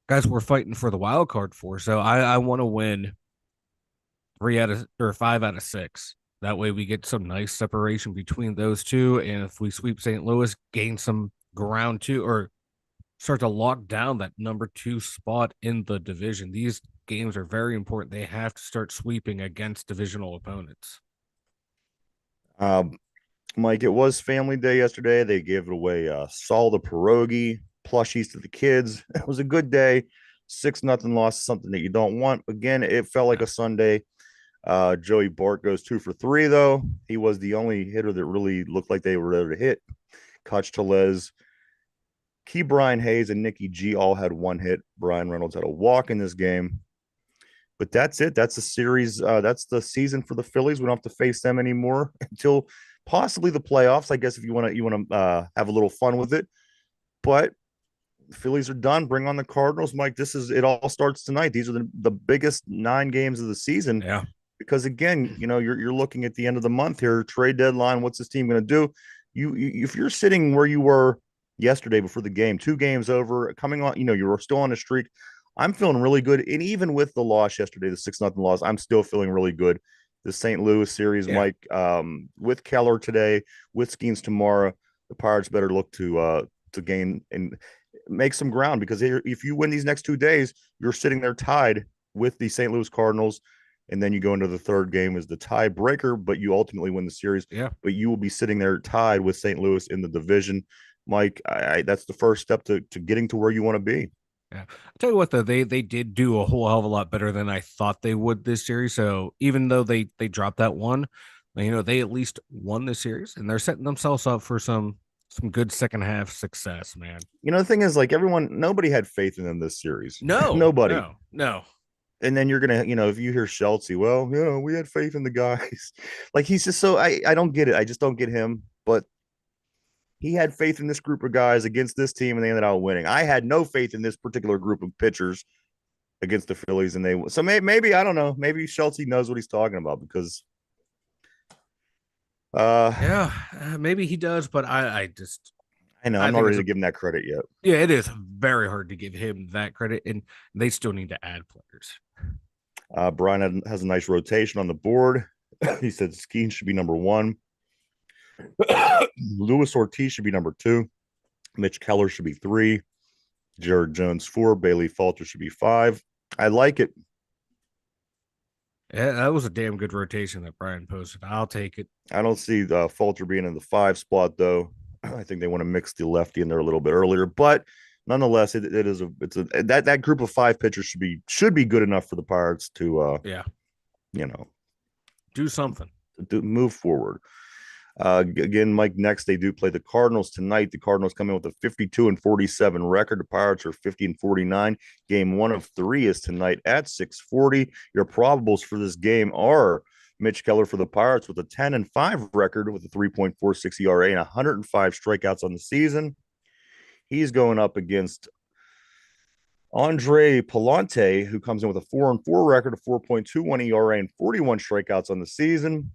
guys we're fighting for the wild card for. So I want to win 5 out of 6. That way we get some nice separation between those two. And if we sweep St. Louis, gain some ground too, or start to lock down that number 2 spot in the division. These games are very important. They have to start sweeping against divisional opponents. Um, Mike, it was Family Day yesterday. They gave it away. Saul the pierogi plushies to the kids. It was a good day. 6-0 loss, something that you don't want. Again, it felt like a Sunday. Joey Bart goes 2 for 3, though. He was the only hitter that really looked like they were there to hit. Koch Tellez, Key Brian Hayes, and Nikki G all had 1 hit. Brian Reynolds had a walk in this game. But that's it. That's the series. That's the season for the Phillies. We don't have to face them anymore until possibly the playoffs. I guess if you want to have a little fun with it. But the Phillies are done. Bring on the Cardinals, Mike. This is it. All starts tonight. These are the biggest 9 games of the season. Yeah. Because again, you're looking at the end of the month here, trade deadline. What's this team going to do? If you're sitting where you were yesterday before the game, 2 games over, coming on, you were still on a streak. I'm feeling really good, and even with the loss yesterday, the 6-0 loss, I'm still feeling really good. The St. Louis series, Yeah. Mike, with Keller today, with Skeens tomorrow, the Pirates better look to gain and make some ground because if you win these next 2 days, you're sitting there tied with the St. Louis Cardinals, and then you go into the third game as the tiebreaker, but you ultimately win the series. Yeah. But you will be sitting there tied with St. Louis in the division. Mike, that's the first step to getting to where you want to be. Yeah. I'll tell you what though, they did do a whole hell of a lot better than I thought they would this series. So even though they dropped that one, they at least won the series and they're setting themselves up for some good second half success, man. The thing is, like nobody had faith in them this series. No, Nobody. no, no. And then you're gonna, if you hear Shelty, well, we had faith in the guys. Like he's just so I don't get it. I just don't get him. But he had faith in this group of guys against this team, and they ended up winning. I had no faith in this particular group of pitchers against the Phillies, and so maybe I don't know. Maybe Shelty knows what he's talking about because uh Yeah, maybe he does, but I just I know I I'm not think ready to give him that credit yet. yeah, it is very hard to give him that credit, and they still need to add players. Brian has a nice rotation on the board. He said Skeen should be number 1. Luis Ortiz should be number 2. Mitch Keller should be 3. Jared Jones 4. Bailey Falter should be 5. I like it. Yeah, that was a damn good rotation that Brian posted. I'll take it. I don't see Falter being in the 5 spot though. I think they want to mix the lefty in there a little bit earlier, but nonetheless, that group of 5 pitchers should be good enough for the Pirates to Yeah, you know do something. to move forward. Again, Mike, next they do play the Cardinals tonight. The Cardinals come in with a 52-47 record. The Pirates are 50-49. Game 1 of 3 is tonight at 6:40. Your probables for this game are Mitch Keller for the Pirates with a 10-5 record with a 3.46 ERA and 105 strikeouts on the season. He's going up against Andre Palante, who comes in with a 4-4 record, a 4.21 ERA, and 41 strikeouts on the season.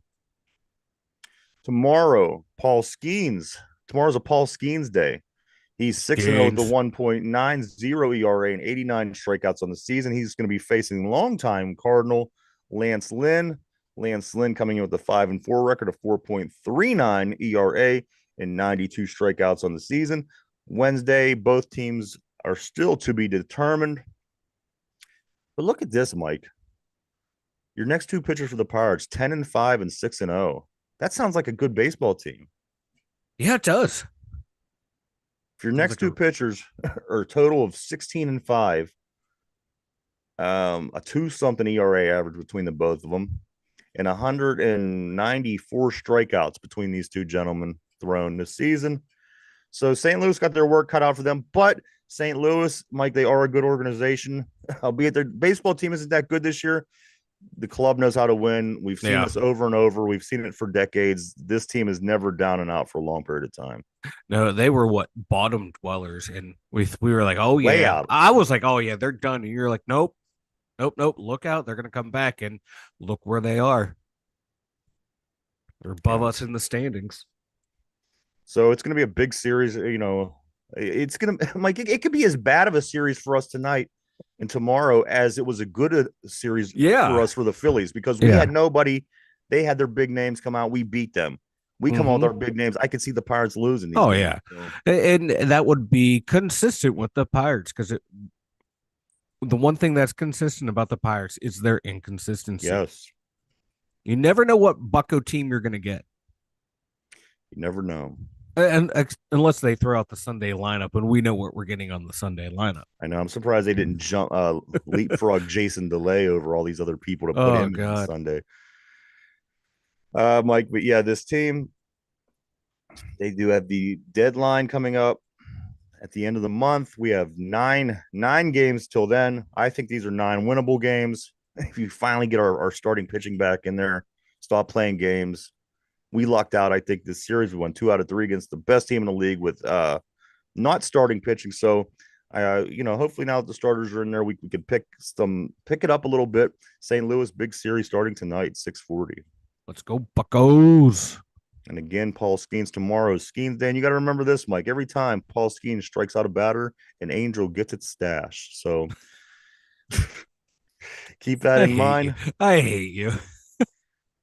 Tomorrow, Paul Skeens. Tomorrow's a Paul Skeens day. He's 6-0 with a Gaines. 1.90 ERA and 89 strikeouts on the season. He's going to be facing longtime Cardinal Lance Lynn. Lance Lynn coming in with a 5-4 record, a 4.39 ERA, and 92 strikeouts on the season. Wednesday, both teams are still to be determined. But look at this, Mike. Your next two pitchers for the Pirates, 10-5 and 6-0. That sounds like a good baseball team. Yeah, it does. If your Sounds next like two pitchers are a total of 16-5, a 2-something ERA average between the both of them, and 194 strikeouts between these two gentlemen thrown this season. So St. Louis got their work cut out for them, but St. Louis, Mike, they are a good organization, albeit their baseball team isn't that good this year. The club knows how to win. We've seen yeah. this over and over. We've seen it for decades. This team is never down and out for a long period of time. No, they were what bottom dwellers, and we were like, oh Way yeah. out. I was like, oh yeah, they're done. And you're like, nope, nope, nope. Look out, they're gonna come back, and look where they are. They're above Yeah. us in the standings. So it's going to be a big series. It's going to, Mike, it could be as bad of a series for us tonight and tomorrow as it was a good series for Yeah, us for the Phillies because we yeah. had nobody. They had their big names come out. We beat them. We come out with Mm-hmm. our big names. I could see the Pirates losing these Oh games. yeah, So, and that would be consistent with the Pirates because the one thing that's consistent about the Pirates is their inconsistency. yes, You never know what Bucko team you're gonna get. you never know. And unless they throw out the Sunday lineup, and we know what we're getting on the Sunday lineup. I know. I'm surprised they didn't leapfrog Jason DeLay over all these other people to put Oh him in on God, Sunday. Mike, but yeah, this team, they do have the deadline coming up at the end of the month. We have nine games till then. I think these are 9 winnable games. If you finally get our starting pitching back in there, stop playing games. We lucked out. I think this series we won 2 out of 3 against the best team in the league with not starting pitching. So hopefully now that the starters are in there, we could pick it up a little bit. St. Louis big series starting tonight, 6:40. let's go Buckos. And again, Paul Skeens tomorrow. Skeens Day. And you got to remember this, Mike. Every time Paul Skeens strikes out a batter, an Angel gets its stash. So keep that I in hate you. mind. I hate you.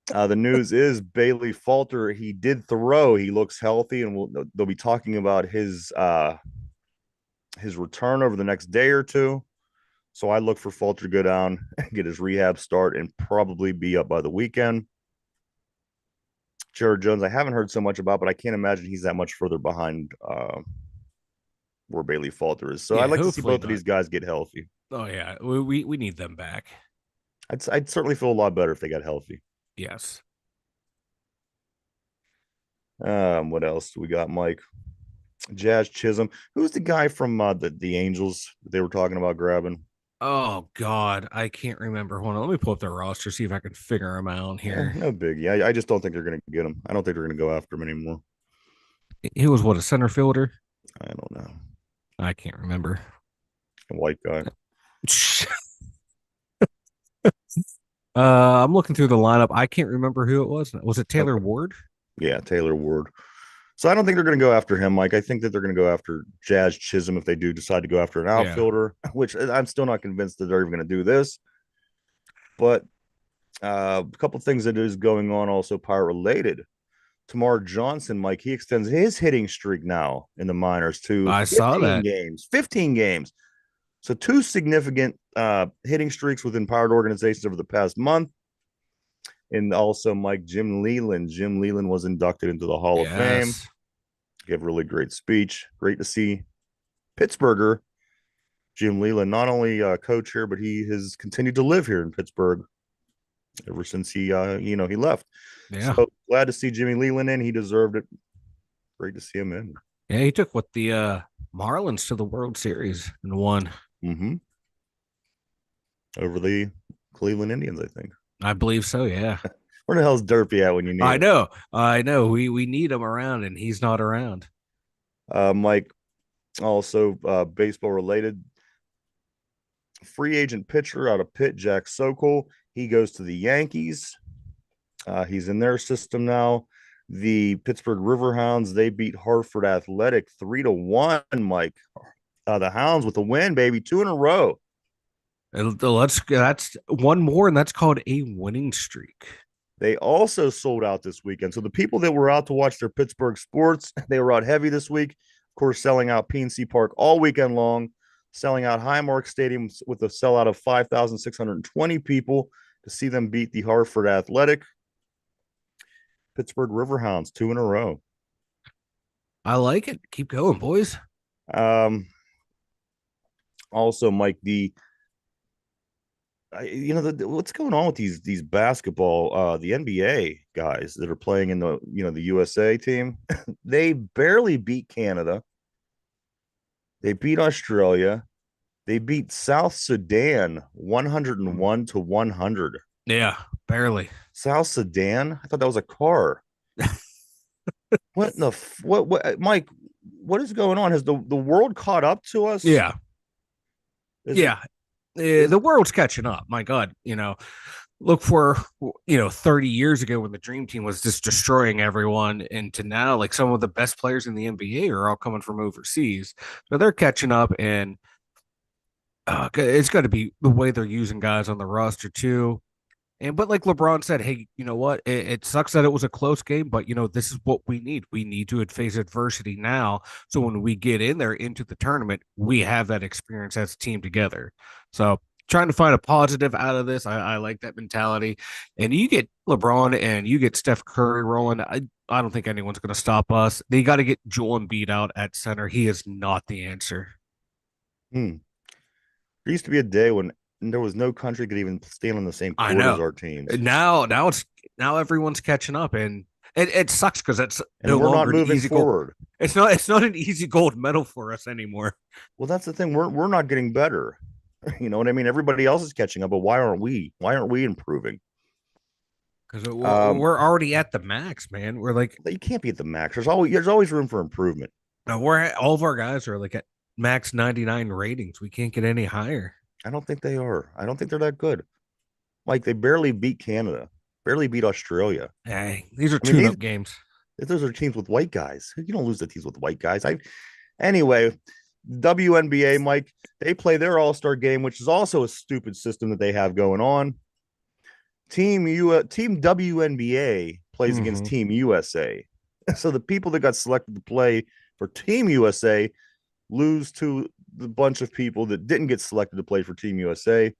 The news is Bailey Falter. He did throw. He looks healthy, and they'll be talking about his return over the next day or two. So I look for Falter to go down and get his rehab start and probably be up by the weekend. Jared Jones, I haven't heard so much about, but I can't imagine he's that much further behind where Bailey Falter is. So I'd Yeah, like to see hopefully both of not. these guys get healthy. Oh yeah, we need them back. I'd certainly feel a lot better if they got healthy. Yes. What else do we got, Mike? Jazz Chisholm. Who's the guy from the Angels they were talking about grabbing? Oh God, I can't remember. Hold on, let me pull up their roster, see if I can figure them out here. No biggie. I just don't think they're going to get him. I don't think they're going to go after him anymore. He was what, a center fielder? I don't know. I can't remember. A white guy. I'm looking through the lineup. I can't remember who it was. Was it Taylor Okay. Ward? Yeah, Taylor Ward. So I don't think they're going to go after him, Mike. I think that they're going to go after Jazz Chisholm if they do decide to go after an Yeah. outfielder, which I'm still not convinced that they're even going to do this. But a couple things that is going on also Pirate related. Tamar Johnson, Mike, he extends his hitting streak now in the minors to I saw 15 that. games. 15 games. So two significant hitting streaks within Pirate organizations over the past month. And also, Mike, Jim Leland. Jim Leland was inducted into the Hall of Fame. Yes. Gave a really great speech. Great to see Pittsburgher Jim Leland not only coach here, but he has continued to live here in Pittsburgh ever since he left. Yeah. So glad to see Jimmy Leland in. He deserved it. Great to see him in. Yeah, he took what the Marlins to the World Series and won. Mm-hmm. Over the Cleveland Indians, I think. I believe so, yeah. Where the hell's Derpy at when you need I him? know. I know. We need him around and he's not around. Mike, also baseball related, free agent pitcher out of Pitt, Jack Sokol. He goes to the Yankees. He's in their system now. The Pittsburgh Riverhounds, they beat Hartford Athletic 3-1, Mike. The Hounds with a win, baby, 2 in a row. That's one more, and that's called a winning streak. They also sold out this weekend. So the people that were out to watch their Pittsburgh sports, they were out heavy this week. Of course, selling out PNC Park all weekend long, selling out Highmark Stadium with a sellout of 5,620 people to see them beat the Hartford Athletic. Pittsburgh Riverhounds, 2 in a row. I like it. Keep going, boys. Um, Also, Mike, what's going on with these basketball, the NBA guys that are playing in the USA team? They barely beat Canada. They beat Australia. They beat South Sudan 101-100. Yeah, barely. South Sudan? I thought that was a car. What in the what Mike, what is going on? Has the world caught up to us? Yeah, Is it yeah. is The world's catching up. My God, look for 30 years ago when the Dream Team was just destroying everyone, and to now, like some of the best players in the NBA are all coming from overseas, so they're catching up, and it's got to be the way they're using guys on the roster too. And but like LeBron said, hey, you know what? It sucks that it was a close game, but this is what we need. We need to face adversity now, so when we get in there into the tournament, we have that experience as a team together. So trying to find a positive out of this, I like that mentality. And you get LeBron and you get Steph Curry rolling. I don't think anyone's going to stop us. They got to get Joel Embiid out at center. He is not the answer. hmm. There used to be a day when there was no country could even stand on the same I court as know. our teams, Now everyone's catching up, and it sucks because it's no and we're not longer an moving easy goal. forward. It's not an easy gold medal for us anymore Well, that's the thing. We're not getting better. You know what I mean? Everybody else is catching up, but why aren't we? Why aren't we improving? because Um, we're already at the max, man. We're like, you can't be at the max. There's always room for improvement. no, we're all of our guys are like at max 99 ratings. We can't get any higher. I don't think they are. I don't think they're that good. Like they barely beat Canada, barely beat Australia. Hey, these are I mean, tune-up games. those are teams with white guys. You don't lose the teams with white guys. Anyway, WNBA, Mike, they play their All-Star game, which is also a stupid system that they have going on. Team WNBA plays against Mm-hmm. Team USA. So the people that got selected to play for Team USA lose to the bunch of people that didn't get selected to play for Team USA.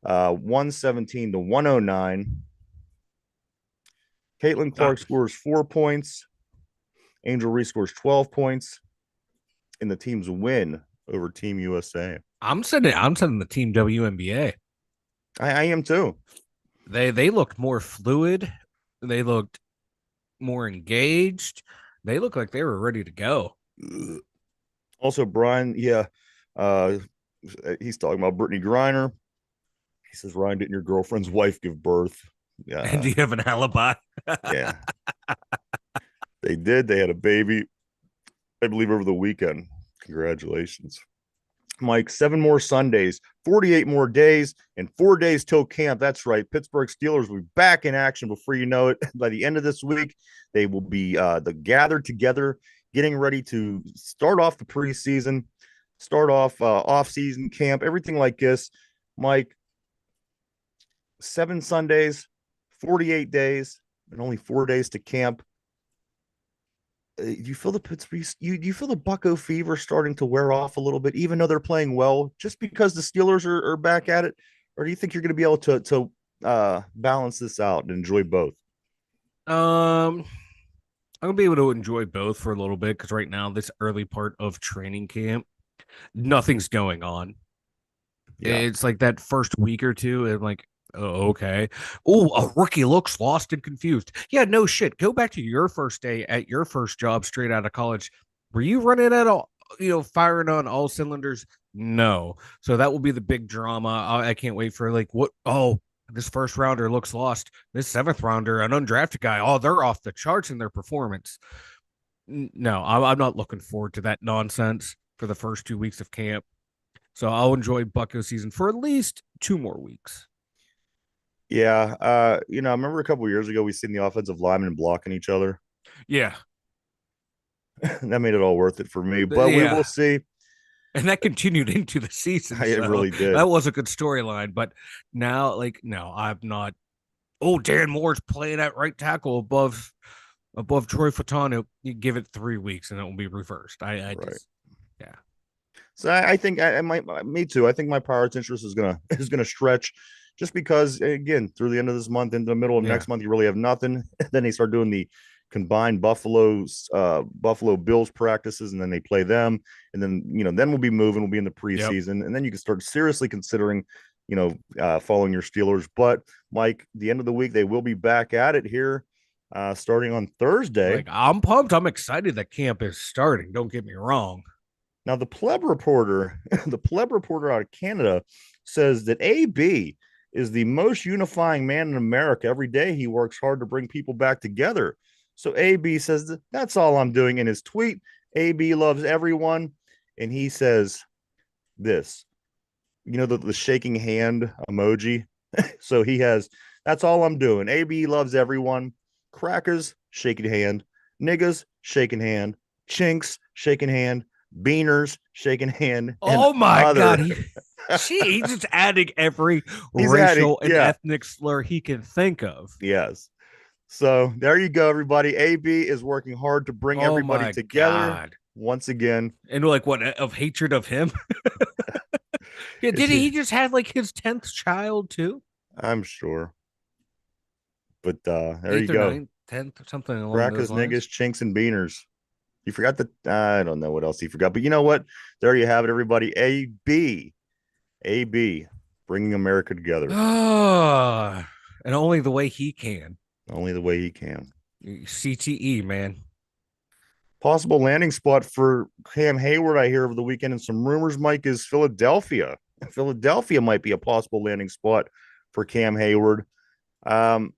117-109. Caitlin Clark scores 4 points. Angel Reese scores 12 points in the team's win over Team USA. I'm sending the team WNBA. I am too. They looked more fluid. They looked more engaged. They looked like they were ready to go. Also, Brian, yeah, uh, he's talking about Brittany Griner. He says, Ryan, didn't your girlfriend's wife give birth? And do Yeah, you have an alibi? yeah, they did. They had a baby, I believe, over the weekend. Congratulations. Mike, 7 more Sundays, 48 more days, and 4 days till camp. That's right. Pittsburgh Steelers will be back in action before you know it. By the end of this week, they will be gathered together, getting ready to start off the preseason, start off off-season camp, everything like this. Mike, 7 Sundays, 48 days, and only 4 days to camp. You feel the Pittsburgh, you feel the Bucko fever starting to wear off a little bit, even though they're playing well, just because the Steelers are back at it, or do you think you're going to be able to balance this out and enjoy both? I'm gonna be able to enjoy both for a little bit because right now, this early part of training camp, nothing's going on. Yeah, It's like that first week or two, and like Oh, okay. Oh, a rookie looks lost and confused. Yeah, no shit. Go back to your first day at your first job straight out of college. Were you running at all, firing on all cylinders? No. So that will be the big drama. I can't wait for like what? Oh, this first rounder looks lost. This seventh rounder, an undrafted guy. Oh, they're off the charts in their performance. No, I'm not looking forward to that nonsense for the first 2 weeks of camp. So I'll enjoy Bucko season for at least 2 more weeks. Yeah, I remember a couple of years ago we seen the offensive linemen blocking each other. Yeah. That made it all worth it for me. But we will Yeah. see. And that continued into the season. It So really did. that was a good storyline. But now, like, no, I'm not. Oh, Darren Moore's playing at right tackle above Troy Fatano. You give it 3 weeks and it will be reversed. I Right. just yeah. So I think I might, me too. I think my Pirates interest is gonna is gonna stretch, just because again through the end of this month into the middle of Yeah. next month you really have nothing. Then they start doing the combined Buffalo Bills practices, and then they play them, and then then we'll be moving. We'll be in the Yep. preseason, and then you can start seriously considering following your Steelers. But Mike, the end of the week they will be back at it here, starting on Thursday. Like I'm pumped. I'm excited that camp is starting. Don't get me wrong. Now, the pleb reporter, the pleb reporter out of Canada, says that AB is the most unifying man in America. Every day he works hard to bring people back together. So AB says that's all I'm doing in his tweet. AB loves everyone, and he says this. The shaking hand emoji. So he has that's all I'm doing. AB loves everyone. Crackers shaking hand. Niggas shaking hand. Chinks shaking hand. Beaners shaking hand, and Oh my god, other. he's just adding every He's adding, racial and yeah, ethnic slur he can think of. yes. So there you go, everybody. AB is working hard to bring Oh everybody my together god. once again. And like what of hatred of him? Yeah, did It's, he just have like his 10th child too? I'm sure, but there you Eighth or go. ninth, 10th, or something along those Crackers, lines. niggas, chinks, and beaners. You forgot that. I don't know what else he forgot, but you know what? There you have it, everybody. AB, bringing America together Ah, and only the way he can. only the way he can. CTE, man. Possible landing spot for Cam Hayward, I hear over the weekend, and some rumors, Mike, is Philadelphia. Philadelphia might be a possible landing spot for Cam Hayward. Um,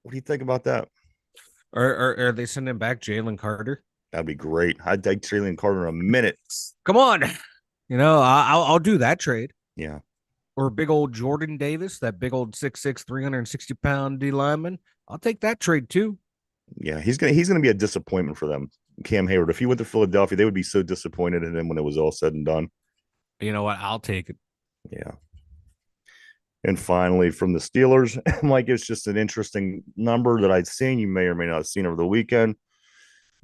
what do you think about that? Are they sending back Jalen Carter? That'd be great. I'd take Traylon Carter in a minute. Come on, I'll do that trade. Yeah, Or big old Jordan Davis, that big old 6'6", 360-pound D lineman. I'll take that trade too. yeah. He's gonna be a disappointment for them. Cam Hayward. If he went to Philadelphia, they would be so disappointed in him when it was all said and done. You know what? I'll take it. Yeah. And finally, from the Steelers, Mike, it's just an interesting number that I'd seen. You may or may not have seen over the weekend.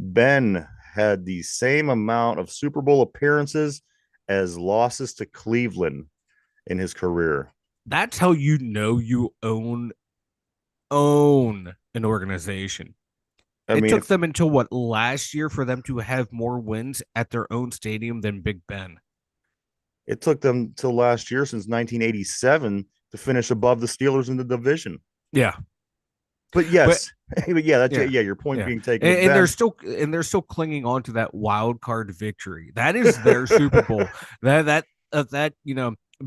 Ben had the same amount of Super Bowl appearances as losses to Cleveland in his career. That's how you own an organization. I It mean, took if them until what last year for them to have more wins at their own stadium than Big Ben. it took them till last year, since 1987, to finish above the Steelers in the division. Yeah, But but yes, but yeah, yeah, your point yeah, being taken with and they're Ben. still clinging on to that wild card victory. That is their Super Bowl. That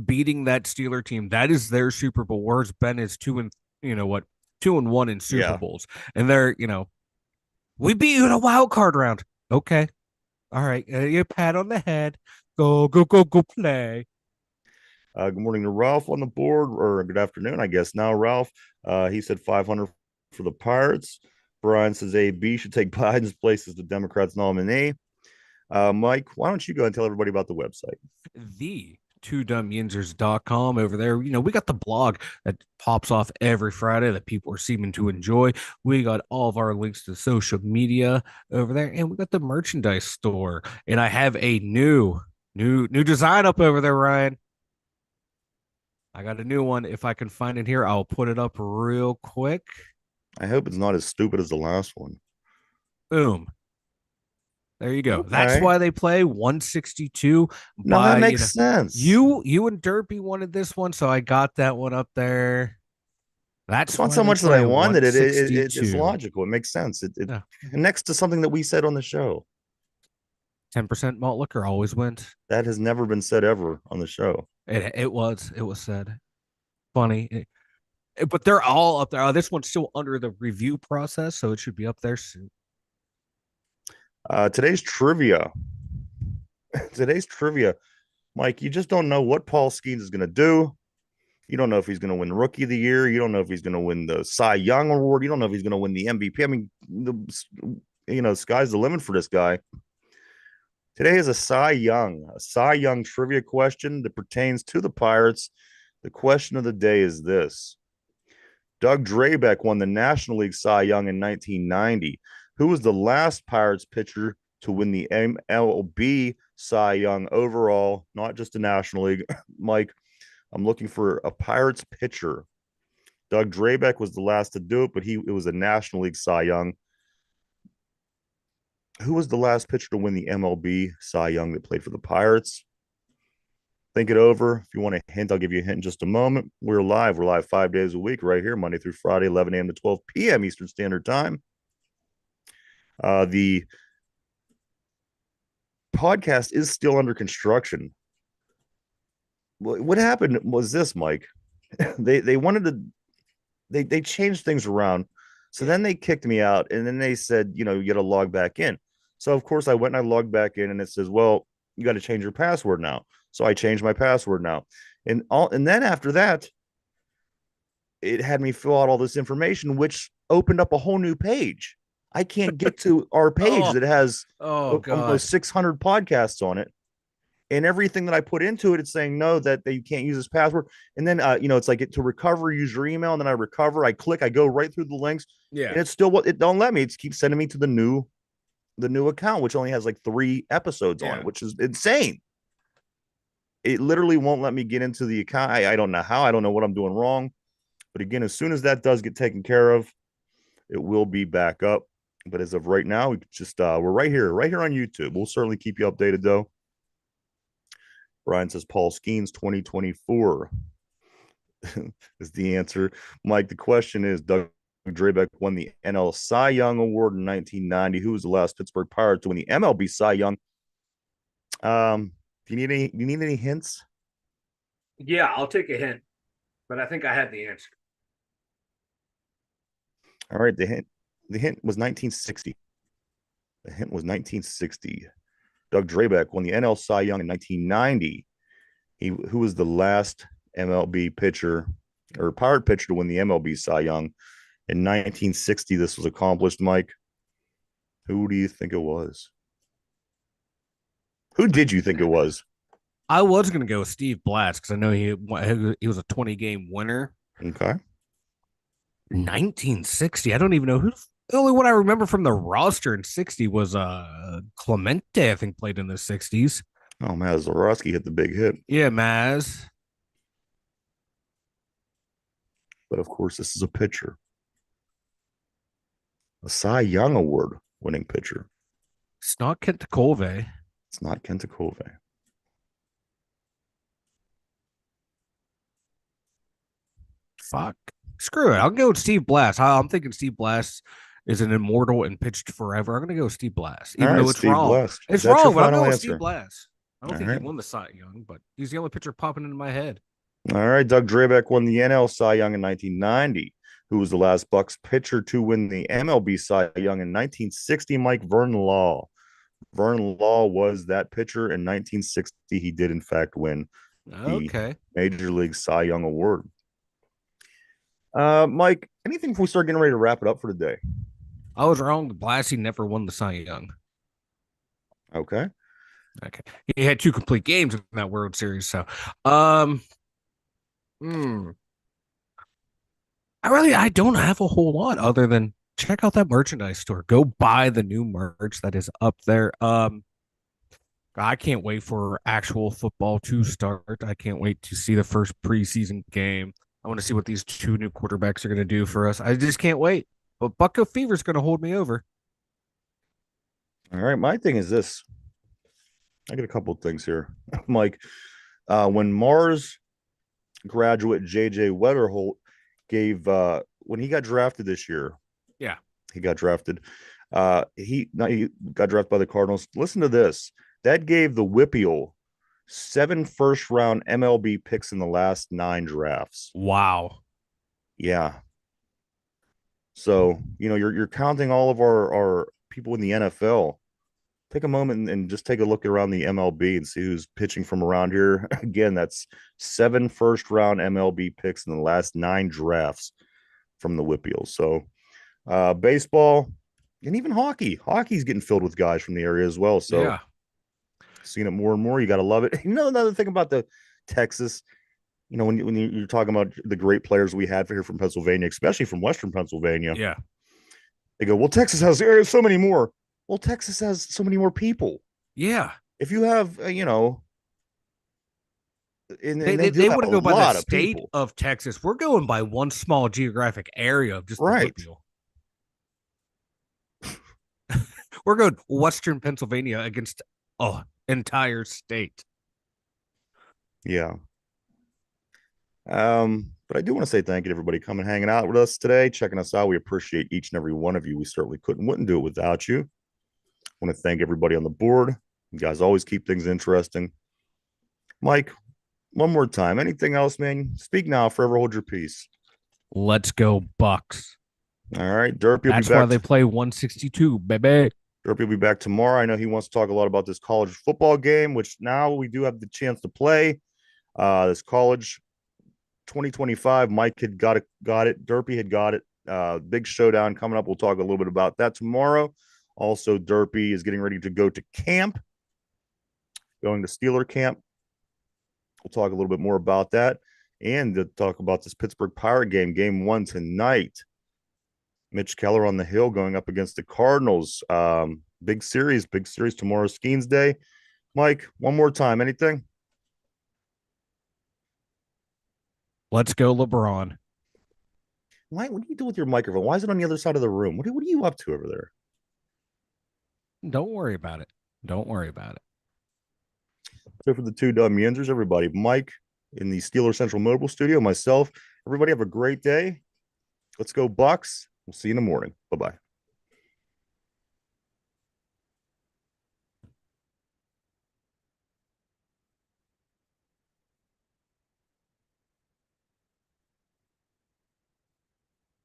beating that Steeler team. That is their Super Bowl. Whereas Ben is 2-1 in Super Yeah. Bowls, and they're we beat you in a wild card round. Okay, all right, you pat on the head. Go go go go play. Good morning to Ralph on the board, or good afternoon, I guess now, Ralph. He said 500 for the Pirates. Brian says AB should take Biden's place as the Democrats' nominee. Mike, why don't you go and tell everybody about the website? The twodumbyinzers.com over there. We got the blog that pops off every Friday that people are seeming to enjoy. We got all of our links to social media over there, and we got the merchandise store. And I have a new design up over there, Ryan. I got a new one. If I can find it here, I'll put it up real quick. I hope it's not as stupid as the last one. Boom. There you go. That's Okay. why they play 162 No, that by, makes sense. you and Derpy wanted this one, so I got that one up there. It's That's not why so they much that I play wanted it's 162. logical. It makes sense. It Yeah. next to something that we said on the show 10% malt liquor always wins. that has never been said ever on the show. It was said. Funny. But they're all up there. This one's still under the review process, so it should be up there soon. Today's trivia. Today's trivia, Mike. You just don't know what Paul Skeens is going to do. You don't know if he's going to win Rookie of the Year. You don't know if he's going to win the Cy Young Award. You don't know if he's going to win the MVP. I mean, sky's the limit for this guy. Today is a Cy Young trivia question that pertains to the Pirates. The question of the day is this: Doug Drabeck won the National League Cy Young in 1990. Who was the last Pirates pitcher to win the MLB Cy Young overall, not just the National League? Mike, I'm looking for a Pirates pitcher. Doug Drabeck was the last to do it, but it was a National League Cy Young. Who was the last pitcher to win the MLB Cy Young that played for the Pirates? Think it over. If you want a hint, I'll give you a hint in just a moment. We're live. We're live 5 days a week right here, Monday through Friday, 11 a.m. to 12 p.m. Eastern Standard Time. The podcast is still under construction. What happened was this, Mike. They wanted to they changed things around. So then they kicked me out, and then they said, you got to log back in. So of course I went and I logged back in, and it says, well, you got to change your password now. So I changed my password now, and then after that, it had me fill out all this information, which opened up a whole new page. I can't get to our page Oh, that has oh God. almost 600 podcasts on it, and everything that I put into it, it's saying no, that you can't use this password. And then, it's like to recover, use your email, and then I recover. I click, I go right through the links, Yeah. and it's still what it don't let me. It keeps sending me to the new account, which only has like 3 episodes on Yeah. it, which is insane. It literally won't let me get into the account. I don't know how. I don't know what I'm doing wrong. But again, as soon as that does get taken care of, it will be back up. But as of right now, we just we're right here on YouTube. We'll certainly keep you updated though. Brian says Paul Skeens 2024 is the answer. Mike, the question is Doug Drabeck won the NL Cy Young Award in 1990. Who was the last Pittsburgh Pirate to win the MLB Cy Young? Do you need any hints? Yeah, I'll take a hint, but I think I had the answer. All right, the hint was 1960. The hint was 1960. Doug Drabeck won the NL Cy Young in 1990. Who was the last MLB pitcher or Pirate pitcher to win the MLB Cy Young in 1960? This was accomplished, Mike. Who do you think it was? Who did you think it was? I was gonna go with Steve Blass because I know he was a 20-game winner. Okay. 1960. I don't even know who. The only one I remember from the roster in 60 was Clemente, I think played in the 60s. Oh man, Zorowski hit the big hit. Yeah, Maz. But of course, this is a pitcher. A Cy Young Award winning pitcher. It's not Kent Colve. It's not Kenta Kove. Fuck. Screw it. I'll go with Steve Blass. I'm thinking Steve Blass is an immortal and pitched forever. I'm gonna go with Steve Blass, All even right, though it's Steve wrong. Blast. Is It's that your wrong, but I'm final going with Steve answer? Blass. I don't All think he right. won the Cy Young, but he's the only pitcher popping into my head. All right. Doug Drabeck won the NL Cy Young in 1990. Who was the last Bucks pitcher to win the MLB Cy Young in 1960? Mike Vernon Law. Vernon Law was that pitcher in 1960. He did, in fact, win the Okay. Major League Cy Young Award. Mike, anything before we start getting ready to wrap it up for today? I was wrong. Blassie never won the Cy Young. Okay. Okay. He had 2 complete games in that World Series. So, um, hmm. I don't have a whole lot other than check out that merchandise store. Go buy the new merch that is up there. I can't wait for actual football to start. I can't wait to see the first preseason game. I want to see what these 2 new quarterbacks are going to do for us. I just can't wait. But Bucko Fever is going to hold me over. All right, my thing is this. I got a couple of things here, Mike. When Mars graduate JJ Wetterholt gave when he got drafted this year, Yeah. he got drafted. He got drafted by the Cardinals. Listen to this. That gave the Whippeal 7 first round MLB picks in the last 9 drafts. Wow. Yeah. So, you're counting all of our people in the NFL. Take a moment and just take a look around the MLB and see who's pitching from around here. Again, that's 7 first round MLB picks in the last 9 drafts from the Whippeals. So, baseball and even hockey. Hockey's getting filled with guys from the area as well. So, Yeah. seeing it more and more, you got to love it. Another thing about the Texas, when you're talking about the great players we had here from Pennsylvania, especially from Western Pennsylvania, Yeah. they go, well, Texas has so many more. Well, Texas has so many more people. Yeah. If you have, They and they they, do they have want a to go by the lot of state people. of Texas. We're going by one small geographic area of just the Right. Whitfield. We're going Western Pennsylvania against entire state. Yeah. But I do want to say thank you to everybody coming hanging out with us today, checking us out. We appreciate each and every one of you. We certainly wouldn't do it without you. I want to thank everybody on the board. You guys always keep things interesting. Mike, one more time. Anything else, man? Speak now, forever hold your peace. Let's go Bucks. All right. Derpy will be That's why back. they play 162, baby. Derpy will be back tomorrow. I know he wants to talk a lot about this college football game, which now we do have the chance to play. This college 2025. Mike had got it. Derpy had got it. Big showdown coming up. We'll talk a little bit about that tomorrow. Also, Derpy is getting ready to go to camp, going to Steeler camp. We'll talk a little bit more about that and to talk about this Pittsburgh Pirate game, game one tonight. Mitch Keller on the hill going up against the Cardinals. Big series tomorrow, Skeens Day. Mike, one more time. Anything? Let's go LeBron. Why? What do you do with your microphone? Why is it on the other side of the room? What are you up to over there? Don't worry about it. Don't worry about it. So for the two dumb yinzers, everybody, Mike in the Steeler Central Mobile Studio, myself, everybody have a great day. Let's go Bucks. We'll see you in the morning. Bye-bye.